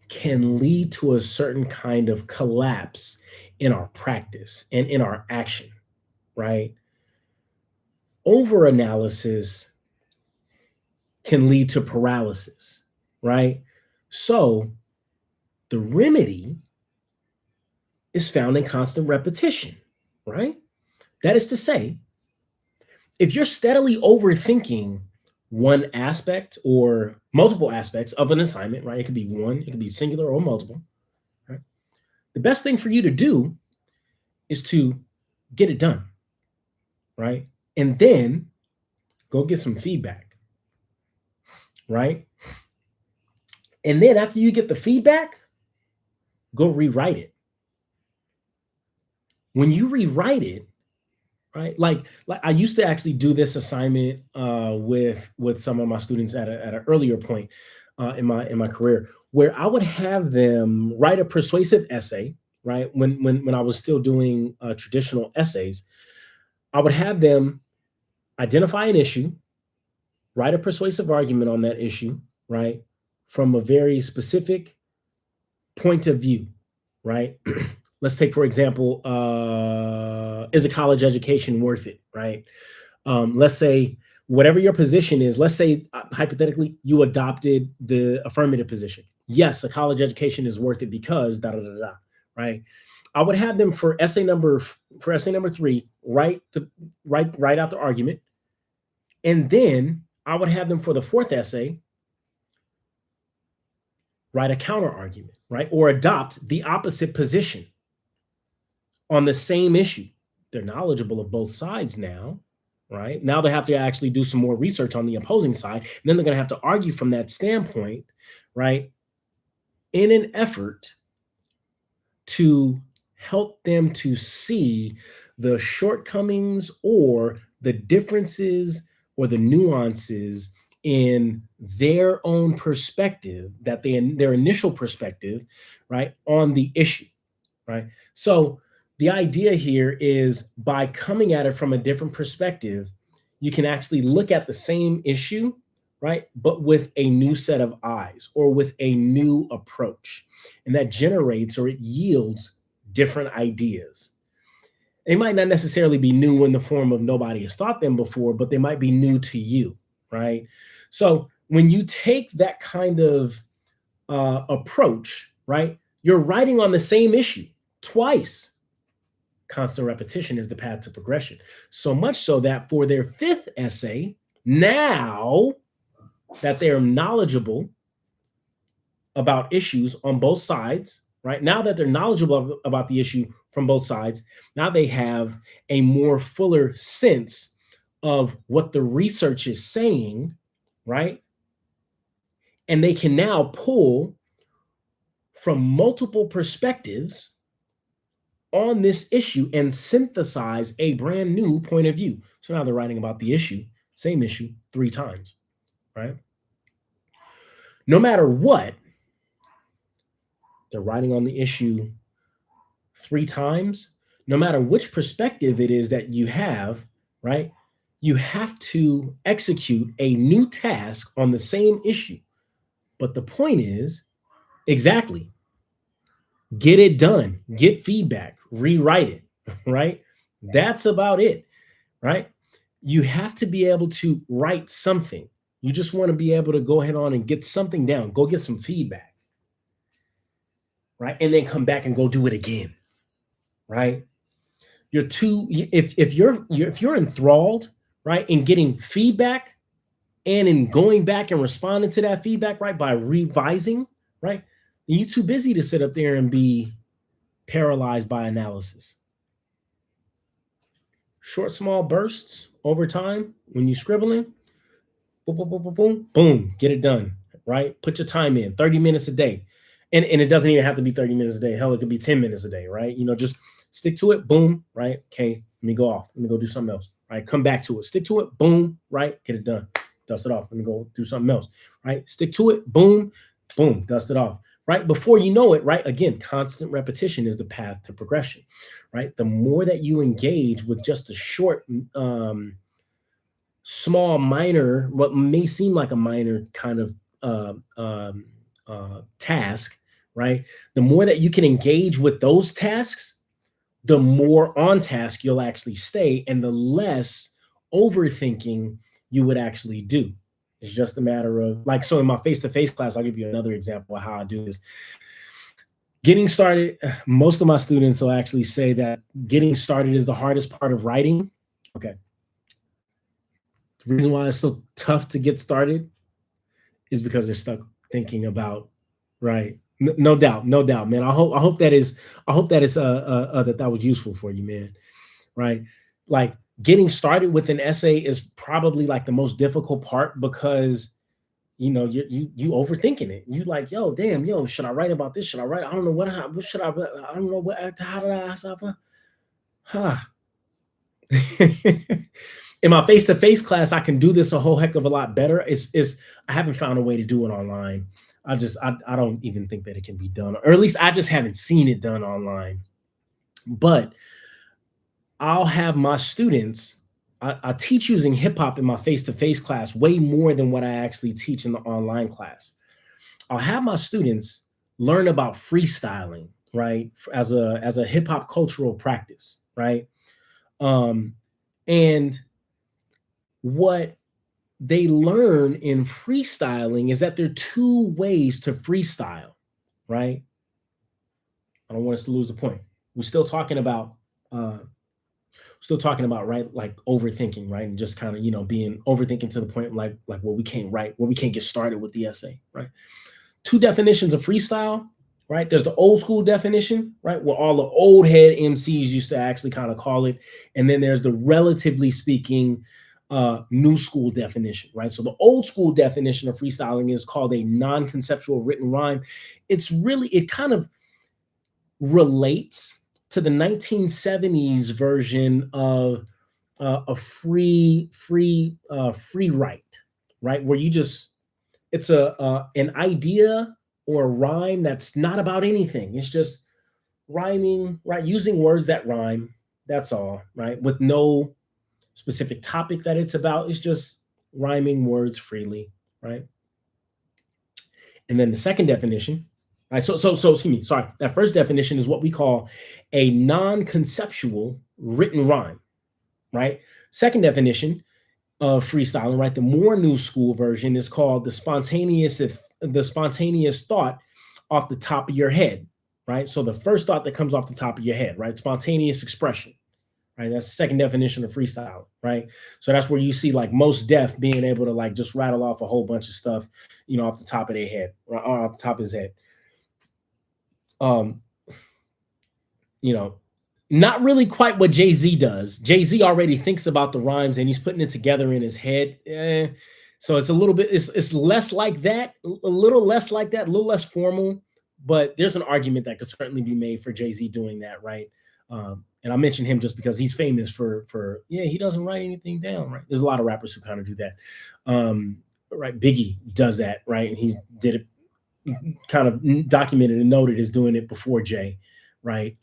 can lead to a certain kind of collapse in our practice and in our action, right? Over analysis can lead to paralysis, right? So the remedy is found in constant repetition, right? That is to say, if you're steadily overthinking one aspect or multiple aspects of an assignment, right? It could be one, it could be singular or multiple, right? The best thing for you to do is to get it done, right? And then go get some feedback, right? And then after you get the feedback, go rewrite it. When you rewrite it, right? Like I used to actually do this assignment with some of my students at an earlier point in my career, where I would have them write a persuasive essay. Right when I was still doing traditional essays, I would have them identify an issue, write a persuasive argument on that issue, right, from a very specific point of view, right? Let's take, for example, is a college education worth it, right? Let's say whatever your position is, let's say hypothetically you adopted the affirmative position. Yes, a college education is worth it because da da da da, right? I would have them for essay number three, write out the argument, and then I would have them for the fourth essay write a counter argument, right, or adopt the opposite position on the same issue. They're knowledgeable of both sides now, right? Now they have to actually do some more research on the opposing side. And then they're going to have to argue from that standpoint, right? In an effort to help them to see the shortcomings or the differences or the nuances in their own perspective, that they their initial perspective, right, on the issue, right? So the idea here is by coming at it from a different perspective, you can actually look at the same issue, right? But with a new set of eyes or with a new approach. And that generates or it yields different ideas. They might not necessarily be new in the form of nobody has thought them before, but they might be new to you, right? So when you take that kind of approach, right, you're writing on the same issue twice. Constant repetition is the path to progression. So much so that for their fifth essay, now that they're knowledgeable about issues on both sides, right? Now that they're knowledgeable about the issue from both sides, now they have a more fuller sense of what the research is saying, right? And they can now pull from multiple perspectives on this issue and synthesize a brand new point of view. So now they're writing about the issue, same issue, three times, right? No matter what, they're writing on the issue three times. No matter which perspective it is that you have, right? You have to execute a new task on the same issue. But the point is exactly get it done, get feedback, rewrite it, right? That's about it, right? you have to be able to write something. You just want to be able to go ahead on and get something down, go get some feedback, right? And then come back and go do it again, right? You're too if you're enthralled, right, in getting feedback and in going back and responding to that feedback, right, by revising, right, then you're too busy to sit up there and be paralyzed by analysis. Short, small bursts over time when you're scribbling, boom, boom, boom, boom, boom, boom, get it done, right? Put your time in, 30 minutes a day. And it doesn't even have to be 30 minutes a day. Hell, it could be 10 minutes a day, right? Just stick to it, boom, right? Okay, let me go off. Let me go do something else, right? Come back to it. Stick to it, boom, right? Get it done. Dust it off. Let me go do something else, right? Stick to it, boom, boom, dust it off, right? Before you know it, right? Again, constant repetition is the path to progression, right? The more that you engage with just a short, small, minor, what may seem like a minor kind of task, right? The more that you can engage with those tasks, the more on task you'll actually stay and the less overthinking you would actually do. It's just a matter of like, so in my face to face class, I'll give you another example of how I do this. Getting started, most of my students will actually say that getting started is the hardest part of writing. Okay. The reason why it's so tough to get started is because they're stuck thinking about, right. No doubt, no doubt, man. I hope that is that was useful for you, man. Right? Like getting started with an essay is probably like the most difficult part because you overthinking it. You like, yo, damn, yo, should I write about this? Should I write? I don't know what should I don't know what how did I suffer? Huh. In my face-to-face class, I can do this a whole heck of a lot better. It's I haven't found a way to do it online. I don't even think that it can be done, or at least I just haven't seen it done online. But I'll have my students, I teach using hip hop in my face-to-face class way more than what I actually teach in the online class. I'll have my students learn about freestyling, right? As a hip hop cultural practice, right? Um, and what they learn in freestyling is that there are two ways to freestyle, right? I don't want us to lose the point. We're still talking about right, like overthinking, right? And just kind of, being overthinking to the point like where we can't write, where we can't get started with the essay, right? Two definitions of freestyle, right? There's the old school definition, right? Where all the old head MCs used to actually kind of call it. And then there's the relatively speaking new school definition, right? So the old school definition of freestyling is called a non-conceptual written rhyme. It kind of relates to the 1970s version of a free write, right? Where it's an idea or a rhyme that's not about anything. It's just rhyming, right? Using words that rhyme. That's all, right? With no specific topic that it's about. It's just rhyming words freely, right? And then the second definition, right? So excuse me, sorry. That first definition is what we call a non-conceptual written rhyme, right? Second definition of freestyling, right? The more new school version is called the spontaneous thought off the top of your head, right? So the first thought that comes off the top of your head, right? Spontaneous expression, right? That's the second definition of freestyle, right? So that's where you see like Mos Def being able to like just rattle off a whole bunch of stuff, off the top of their head, or off the top of his head. Um, not really quite what Jay-Z does. Jay-Z already thinks about the rhymes and he's putting it together in his head. So it's a little bit, it's less like that, a little less like that, a little less formal, but there's an argument that could certainly be made for Jay-Z doing that, right? And I mention him just because he's famous for he doesn't write anything down, right? There's a lot of rappers who kind of do that. Right, Biggie does that, right? And he did it, kind of documented and noted as doing it before Jay, right?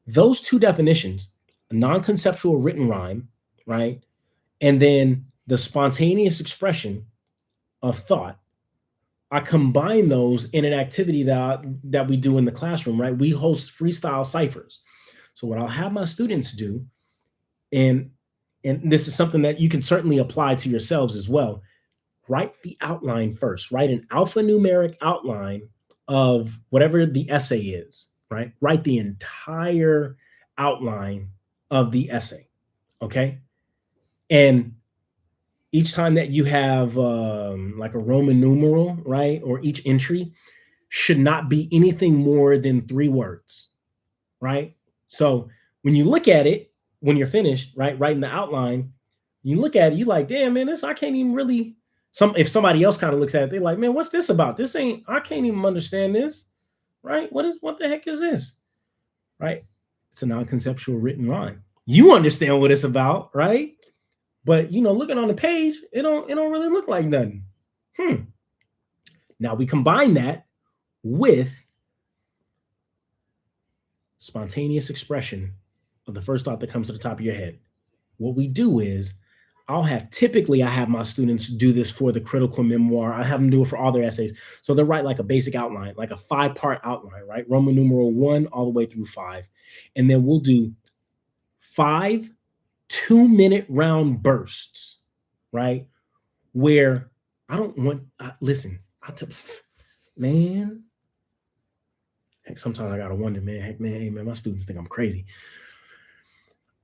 Those two definitions, a non-conceptual written rhyme, right? And then the spontaneous expression of thought, I combine those in an activity that we do in the classroom, right? We host freestyle ciphers. So what I'll have my students do and and this is something that you can certainly apply to yourselves as well. Write the outline first. Write an alphanumeric outline of whatever the essay is, right? Write the entire outline of the essay, okay? And each time that you have like a Roman numeral, right, or each entry should not be anything more than 3 words, right? So when you look at it, when you're finished, right, writing the outline, you look at it, you like, damn, man, this I can't even really. Some if somebody else kind of looks at it, they're like, man, what's this about? This ain't. I can't even understand this, right? What the heck is this, right? It's a non-conceptual written line. You understand what it's about, right? But looking on the page, it don't really look like nothing. Hmm. Now we combine that with spontaneous expression of the first thought that comes to the top of your head. What we do is typically I have my students do this for the critical memoir. I have them do it for all their essays. So they'll write like a basic outline, like a 5-part outline, right? Roman numeral 1 all the way through 5. And then we'll do 5 2-minute round bursts, right? Where I don't want, listen, man, heck, sometimes I gotta wonder, man, heck, man, hey, man, my students think I'm crazy.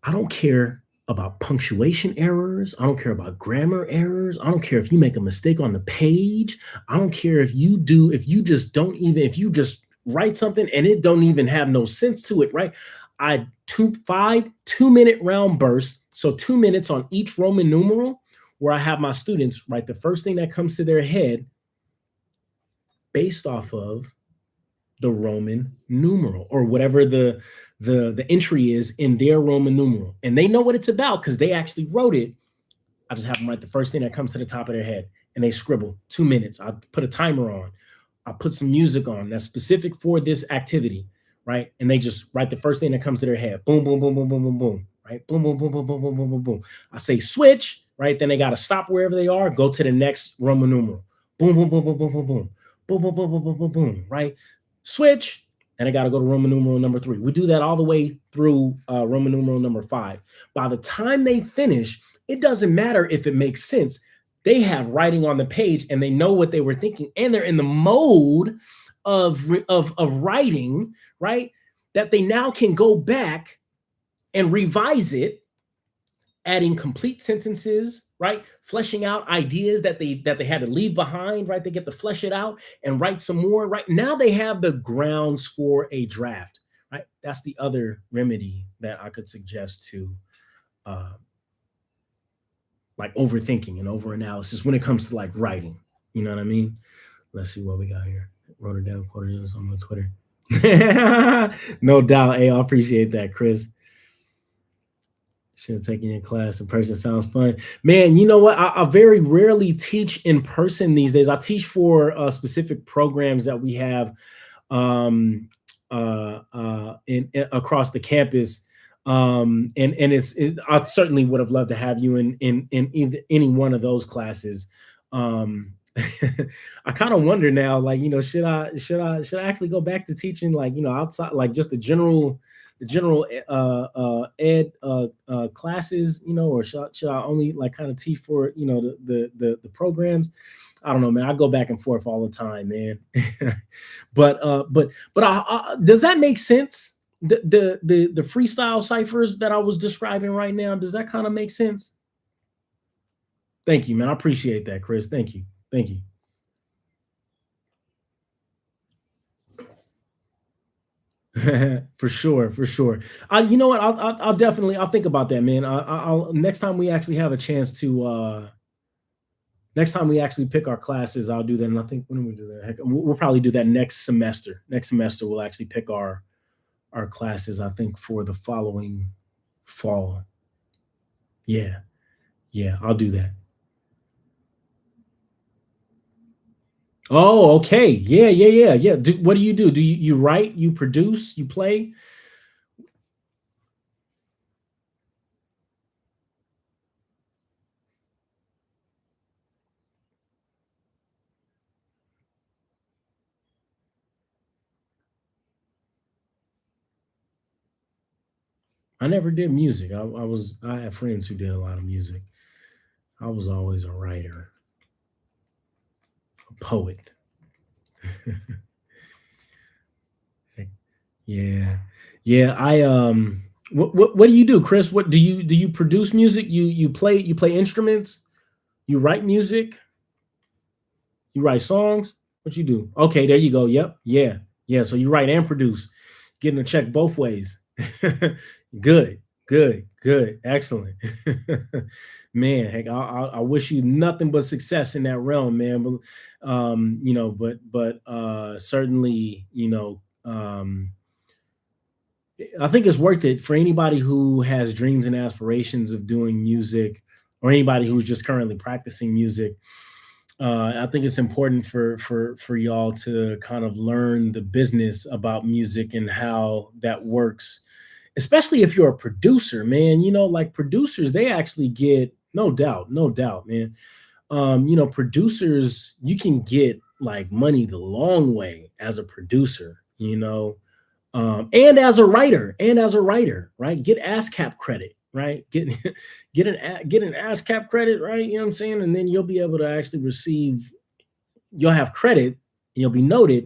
I don't care about punctuation errors. I don't care about grammar errors. I don't care if you make a mistake on the page. I don't care if you just don't even, if you just write something and it don't even have no sense to it, right? I 2-minute round bursts. So 2 minutes on each Roman numeral, where I have my students write the first thing that comes to their head based off of the Roman numeral or whatever the entry is in their Roman numeral. And they know what it's about because they actually wrote it. I just have them write the first thing that comes to the top of their head and they scribble 2 minutes. I put a timer on. I put some music on that's specific for this activity, right? And they just write the first thing that comes to their head. Boom, boom, boom, boom, boom, boom, boom. Right? Boom, boom, boom, boom, boom, boom, boom, boom, boom. I say switch, right? Then they got to stop wherever they are, go to the next Roman numeral. Boom, boom, boom, boom, boom, boom, boom. Boom, boom, boom, boom, boom, boom, boom, right? Switch, and I got to go to Roman numeral number 3. We do that all the way through Roman numeral number 5. By the time they finish, it doesn't matter if it makes sense. They have writing on the page and they know what they were thinking, and they're in the mode of writing, right? That they now can go back and revise it, adding complete sentences, right? Fleshing out ideas that they had to leave behind, right? They get to flesh it out and write some more, right? Now they have the grounds for a draft, right? That's the other remedy that I could suggest to uh, like overthinking and overanalysis when it comes to like writing. You know what I mean? Let's see what we got here. Wrote it down, quoted it on my Twitter. No doubt. Hey, I appreciate that, Chris. Should have taken your class in person. Sounds fun. Man, you know what? I very rarely teach in person these days. I teach for specific programs that we have across the campus. I certainly would have loved to have you in either, any one of those classes. I kind of wonder now, like, should I actually go back to teaching, like, outside, like just the general ed classes, or should I only like kind of teach for the programs? I don't know, man. I go back and forth all the time, man. But does that make sense? The freestyle ciphers that I was describing right now, does that kind of make sense? Thank you, man. I appreciate that, Chris. Thank you. Thank you. For sure, for sure. You know what? I'll definitely I'll think about that, man. I'll next time we actually have a chance to next time we actually pick our classes, I'll do that. And I think when do we do that? Heck, we'll probably do that next semester. Next semester, we'll actually pick our classes. I think for the following fall. Yeah, yeah, I'll do that. Oh, okay. Yeah, yeah, yeah, yeah. What do you do? Do you write? You produce? You play? I never did music. I had friends who did a lot of music. I was always a writer, a poet. Yeah. Yeah, what do you do, Chris? What do you produce music? You play instruments? You write music? You write songs? What you do? Okay, there you go. Yep. Yeah. Yeah, so you write and produce. Getting a check both ways. Good. Good. Good. Excellent. Man, heck, I wish you nothing but success in that realm, man. But certainly, I think it's worth it for anybody who has dreams and aspirations of doing music, or anybody who's just currently practicing music. I think it's important for y'all to kind of learn the business about music and how that works, especially if you're a producer, man. Like producers, they actually get, no doubt, no doubt, man. Producers, you can get like money the long way as a producer. And as a writer, right? Get ASCAP credit, right? Get an ASCAP credit, right? You know what I'm saying? And then you'll be able to actually receive. You'll have credit, and you'll be noted,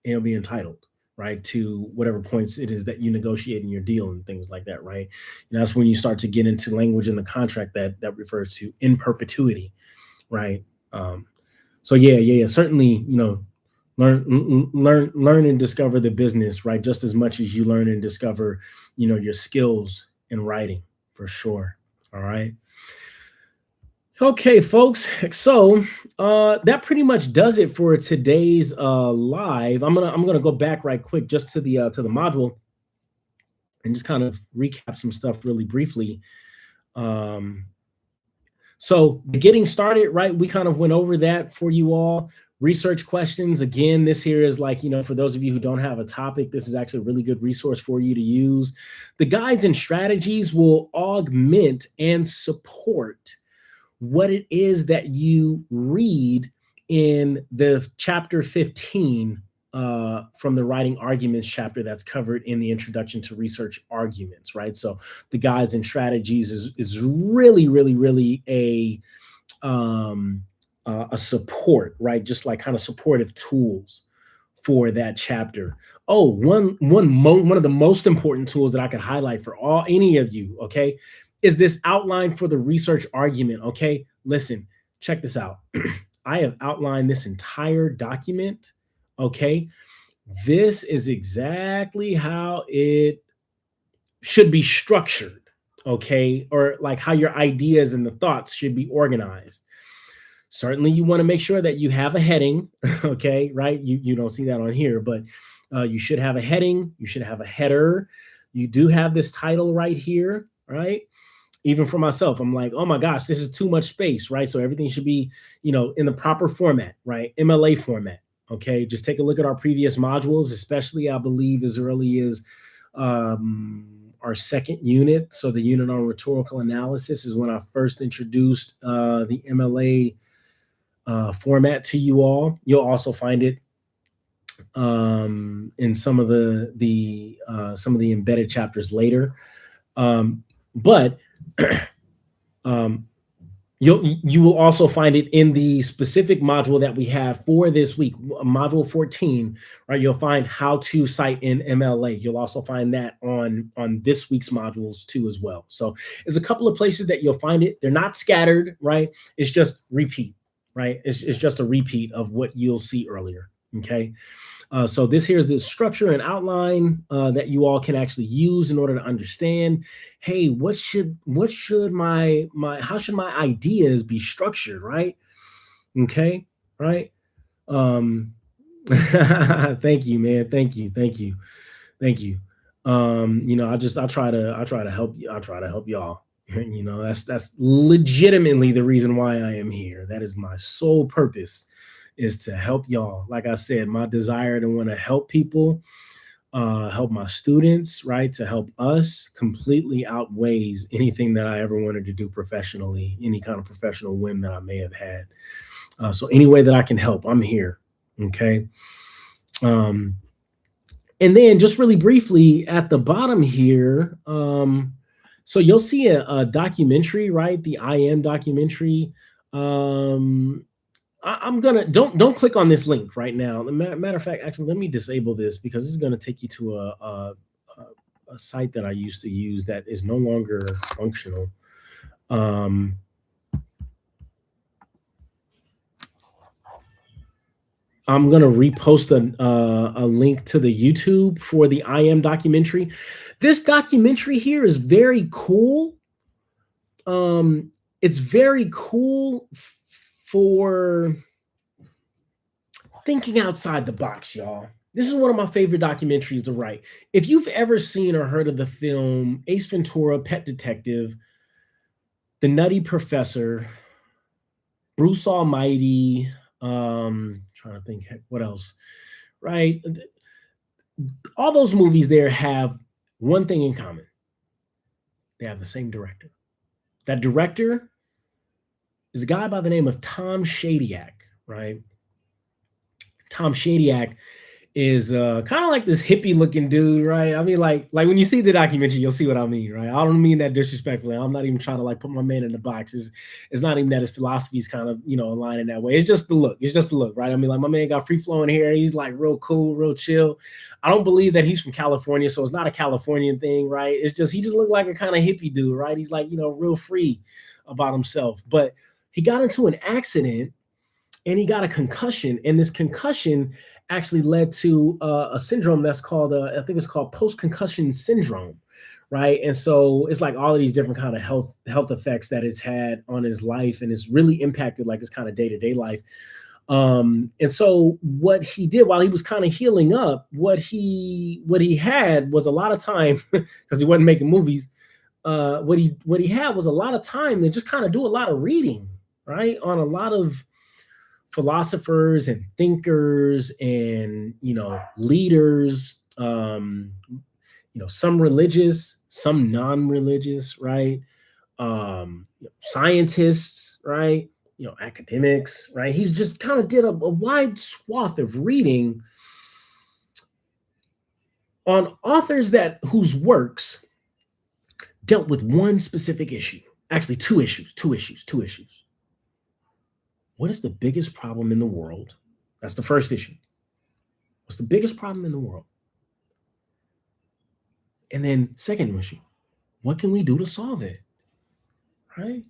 and you'll be entitled, right, to whatever points it is that you negotiate in your deal and things like that, right? And that's when you start to get into language in the contract that refers to in perpetuity, right? So yeah, yeah, yeah. Certainly, learn and discover the business, right, just as much as you learn and discover your skills in writing, for sure. All right. Okay, folks, so that pretty much does it for today's live. I'm gonna go back right quick just to the module and just kind of recap some stuff really briefly. um So getting started, right? We kind of went over that for you all. Research questions. Again, this here is like, for those of you who don't have a topic, this is actually a really good resource for you to use. The guides and strategies will augment and support what it is that you read in the chapter 15 from the writing arguments chapter that's covered in the introduction to research arguments, right? So the guides and strategies is really, really, really a support, right? Just like kind of supportive tools for that chapter. Oh, one of the most important tools that I could highlight for any of you, okay, is this outline for the research argument. Okay, listen, check this out. I have outlined this entire document. Okay, this is exactly how it should be structured. Okay, or like how your ideas and the thoughts should be organized. Certainly, you want to make sure that you have a heading. Okay, right? You don't see that on here, but you should have a heading. You should have a header. You do have this title right here, right? Even for myself, I'm like, oh my gosh, this is too much space, right? So everything should be, in the proper format, right? MLA format. Okay, just take a look at our previous modules, especially I believe as early as our second unit. So the unit on rhetorical analysis is when I first introduced the MLA format to you all. You'll also find it in some of the embedded chapters later. But you will also find it in the specific module that we have for this week, module 14, right? You'll find how to cite in MLA. You'll also find that on this week's modules too as well. So there's a couple of places that you'll find it. They're not scattered, right? It's just repeat, right? It's just a repeat of what you'll see earlier, okay? So this here is the structure and outline that you all can actually use in order to understand, hey, how should my ideas be structured, right? Okay, right? Thank you, man. Thank you. Thank you. Thank you. I try to help you. I try to help y'all. That's legitimately the reason why I am here. That is my sole purpose, is to help y'all. Like I said, my desire to want to help people, help my students, right, to help us completely outweighs anything that I ever wanted to do professionally, any kind of professional whim that I may have had. So any way that I can help, I'm here. Okay. And then just really briefly at the bottom here, So you'll see a documentary, right? The I Am documentary. Um, I'm gonna don't click on this link right now. Matter of fact, actually, let me disable this because this is gonna take you to a site that I used to use that is no longer functional. Um, I'm gonna repost a link to the YouTube for the I Am documentary. This documentary here is very cool. It's very cool for thinking outside the box, y'all. This is one of my favorite documentaries to write. If you've ever seen or heard of the film Ace Ventura, Pet Detective, The Nutty Professor, Bruce Almighty, trying to think what else, right? All those movies there have one thing in common. They have the same director. That director is a guy by the name of Tom Shadyac, right? Tom Shadyac is kind of like this hippie looking dude, right? I mean, like when you see the documentary, you'll see what I mean, right? I don't mean that disrespectfully. I'm not even trying to like put my man in the box. It's not even that his philosophy is kind of aligned in that way. It's just the look. It's just the look, right? I mean, like my man got free flowing hair. He's like real cool, real chill. I don't believe that he's from California, so it's not a Californian thing, right? It's just he just looked like a kind of hippie dude, right? He's like real free about himself, but he got into an accident and he got a concussion, and this concussion actually led to a syndrome that's called I think it's called post-concussion syndrome, right? And so it's like all of these different kind of health effects that it's had on his life, and it's really impacted like his kind of day-to-day life. And so what he did while he was kind of healing up, what he had was a lot of time because he wasn't making movies. What he had was a lot of time to just kind of do a lot of reading, right, on a lot of philosophers and thinkers and leaders, some religious, some non-religious, right? Scientists, right? Academics, right? He's just kind of did a wide swath of reading on authors whose works dealt with one specific issue. Actually, two issues. What is the biggest problem in the world? That's the first issue. What's the biggest problem in the world? And then second issue, what can we do to solve it? Right?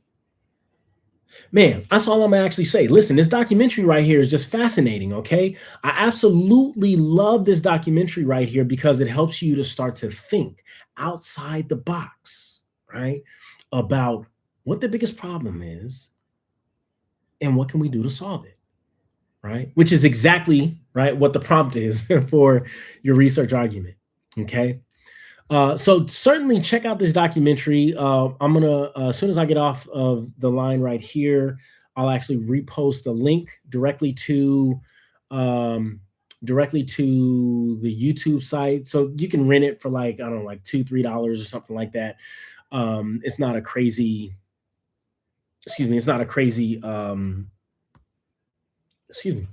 Man, that's all I'm gonna actually say. Listen, this documentary right here is just fascinating, okay? I absolutely love this documentary right here because it helps you to start to think outside the box, right? About what the biggest problem is and what can we do to solve it, right? Which is exactly right what the prompt is for your research argument. Okay. So certainly check out this documentary. I'm gonna as soon as I get off of the line right here, I'll actually repost the link um, directly to the YouTube site, so you can rent it for like I don't know, like $2-3 or something like that. It's not a crazy, excuse me, it's not a crazy, excuse me,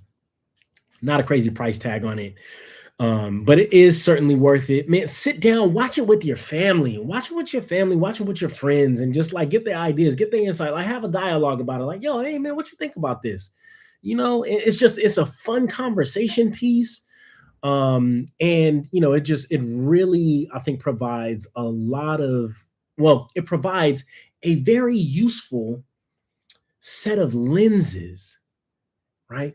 not a crazy price tag on it. But it is certainly worth it. Man, sit down, watch it with your family, watch it with your family, watch it with your friends, and just like get the ideas, get the insight. Like have a dialogue about it. Like, yo, hey man, what you think about this? It's a fun conversation piece. And it really, I think, provides a lot of, well, it provides a very useful set of lenses, right?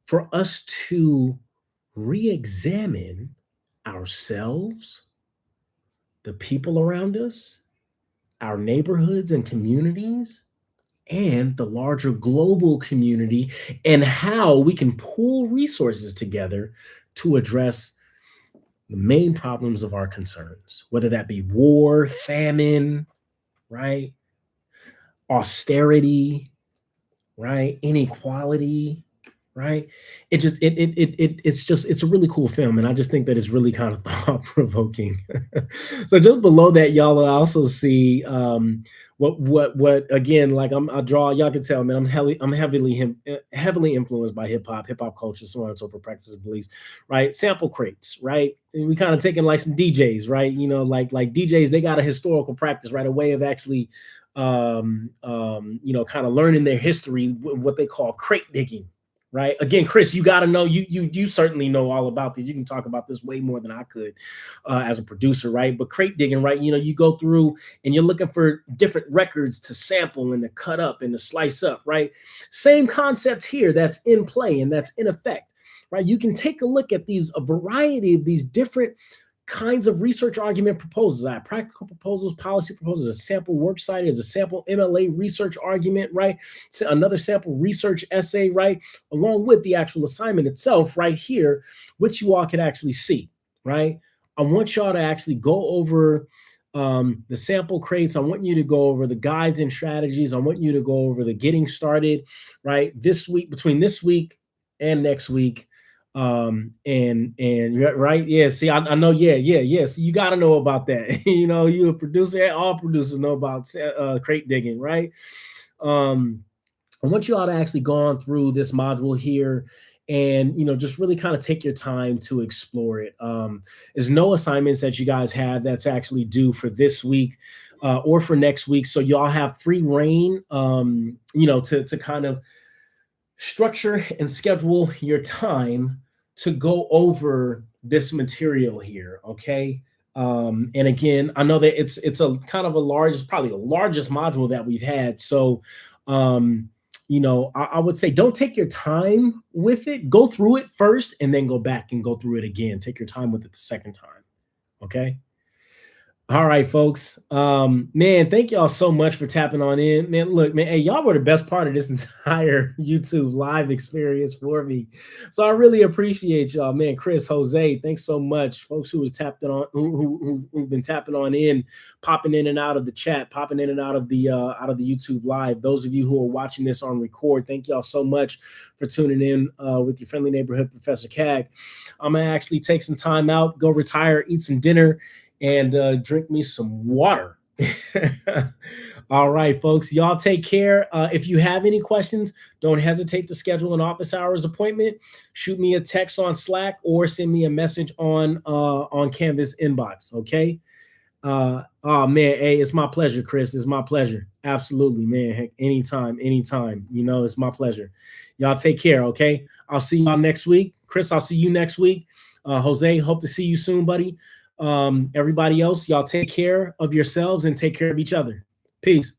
For us to re-examine ourselves, the people around us, our neighborhoods and communities, and the larger global community, and how we can pool resources together to address the main problems of our concerns, whether that be war, famine, right? Austerity, right? Inequality, right? It's a really cool film, and I just think that it's really kind of thought provoking. So just below that, y'all will also see what again, like I draw. Y'all can tell, man. I'm heavily influenced by hip hop culture, so on and so forth, practices, beliefs, right? Sample crates, right? And we kind of taking like some DJs, right? You know, like DJs, they got a historical practice, right? A way of actually kind of learning their history, what they call crate digging, right? Again, Chris, you got to know, you certainly know all about this. You can talk about this way more than I could as a producer, right? But crate digging, right? You know, you go through and you're looking for different records to sample and to cut up and to slice up, right? Same concept here that's in play and that's in effect, right? You can take a look at a variety of these different kinds of research argument proposals. I have practical proposals, policy proposals, a sample work cited, as a sample MLA research argument, right? So another sample research essay, right? Along with the actual assignment itself, right here, which you all can actually see, right? I want y'all to actually go over the sample crates. I want you to go over the guides and strategies. I want you to go over the getting started, right? This week, between this week and next week, and right, yeah, see, I know, yeah, so you got to know about that. You know, you a producer, all producers know about crate digging, right? um I want you all to actually go on through this module here and just really kind of take your time to explore it. There's no assignments that you guys have that's actually due for this week or for next week, so y'all have free reign to kind of structure and schedule your time to go over this material here, okay? And again, I know that it's a kind of a large, probably the largest module that we've had. So I would say don't take your time with it. Go through it first and then go back and go through it again. Take your time with it the second time. Okay. All right, folks. Man, thank y'all so much for tapping on in. Man, look, man, hey, y'all were the best part of this entire YouTube live experience for me. So I really appreciate y'all, man. Chris, Jose, thanks so much. Folks who was tapped on, who've been tapping on in, popping in and out of the chat, popping in and out of the YouTube live. Those of you who are watching this on record, thank y'all so much for tuning in with your friendly neighborhood Professor Cag. I'm gonna actually take some time out, go retire, eat some dinner, and drink me some water. All right, folks, y'all take care. If you have any questions, don't hesitate to schedule an office hours appointment. Shoot me a text on Slack or send me a message on Canvas inbox. Okay. Oh man, hey, it's my pleasure, Chris. It's my pleasure. Absolutely, man. Heck, anytime. It's my pleasure. Y'all take care. Okay. I'll see y'all next week. Chris, I'll see you next week. Jose, hope to see you soon, buddy. Everybody else, y'all take care of yourselves and take care of each other. Peace.